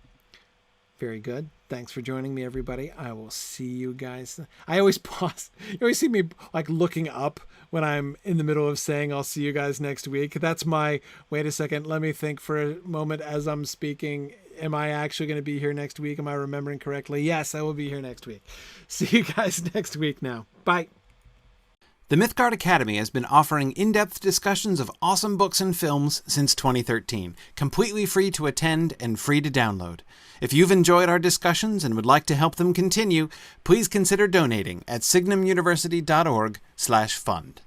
[SPEAKER 1] very good. Thanks for joining me, everybody. I will see you guys. I always pause. You always see me like looking up when I'm in the middle of saying I'll see you guys next week. That's my, wait a second, let me think for a moment as I'm speaking. Am I actually going to be here next week? Am I remembering correctly? Yes, I will be here next week. See you guys next week now. Bye. The Mythgard Academy has been offering in-depth discussions of awesome books and films since 2013, completely free to attend and free to download. If you've enjoyed our discussions and would like to help them continue, please consider donating at signumuniversity.org/fund.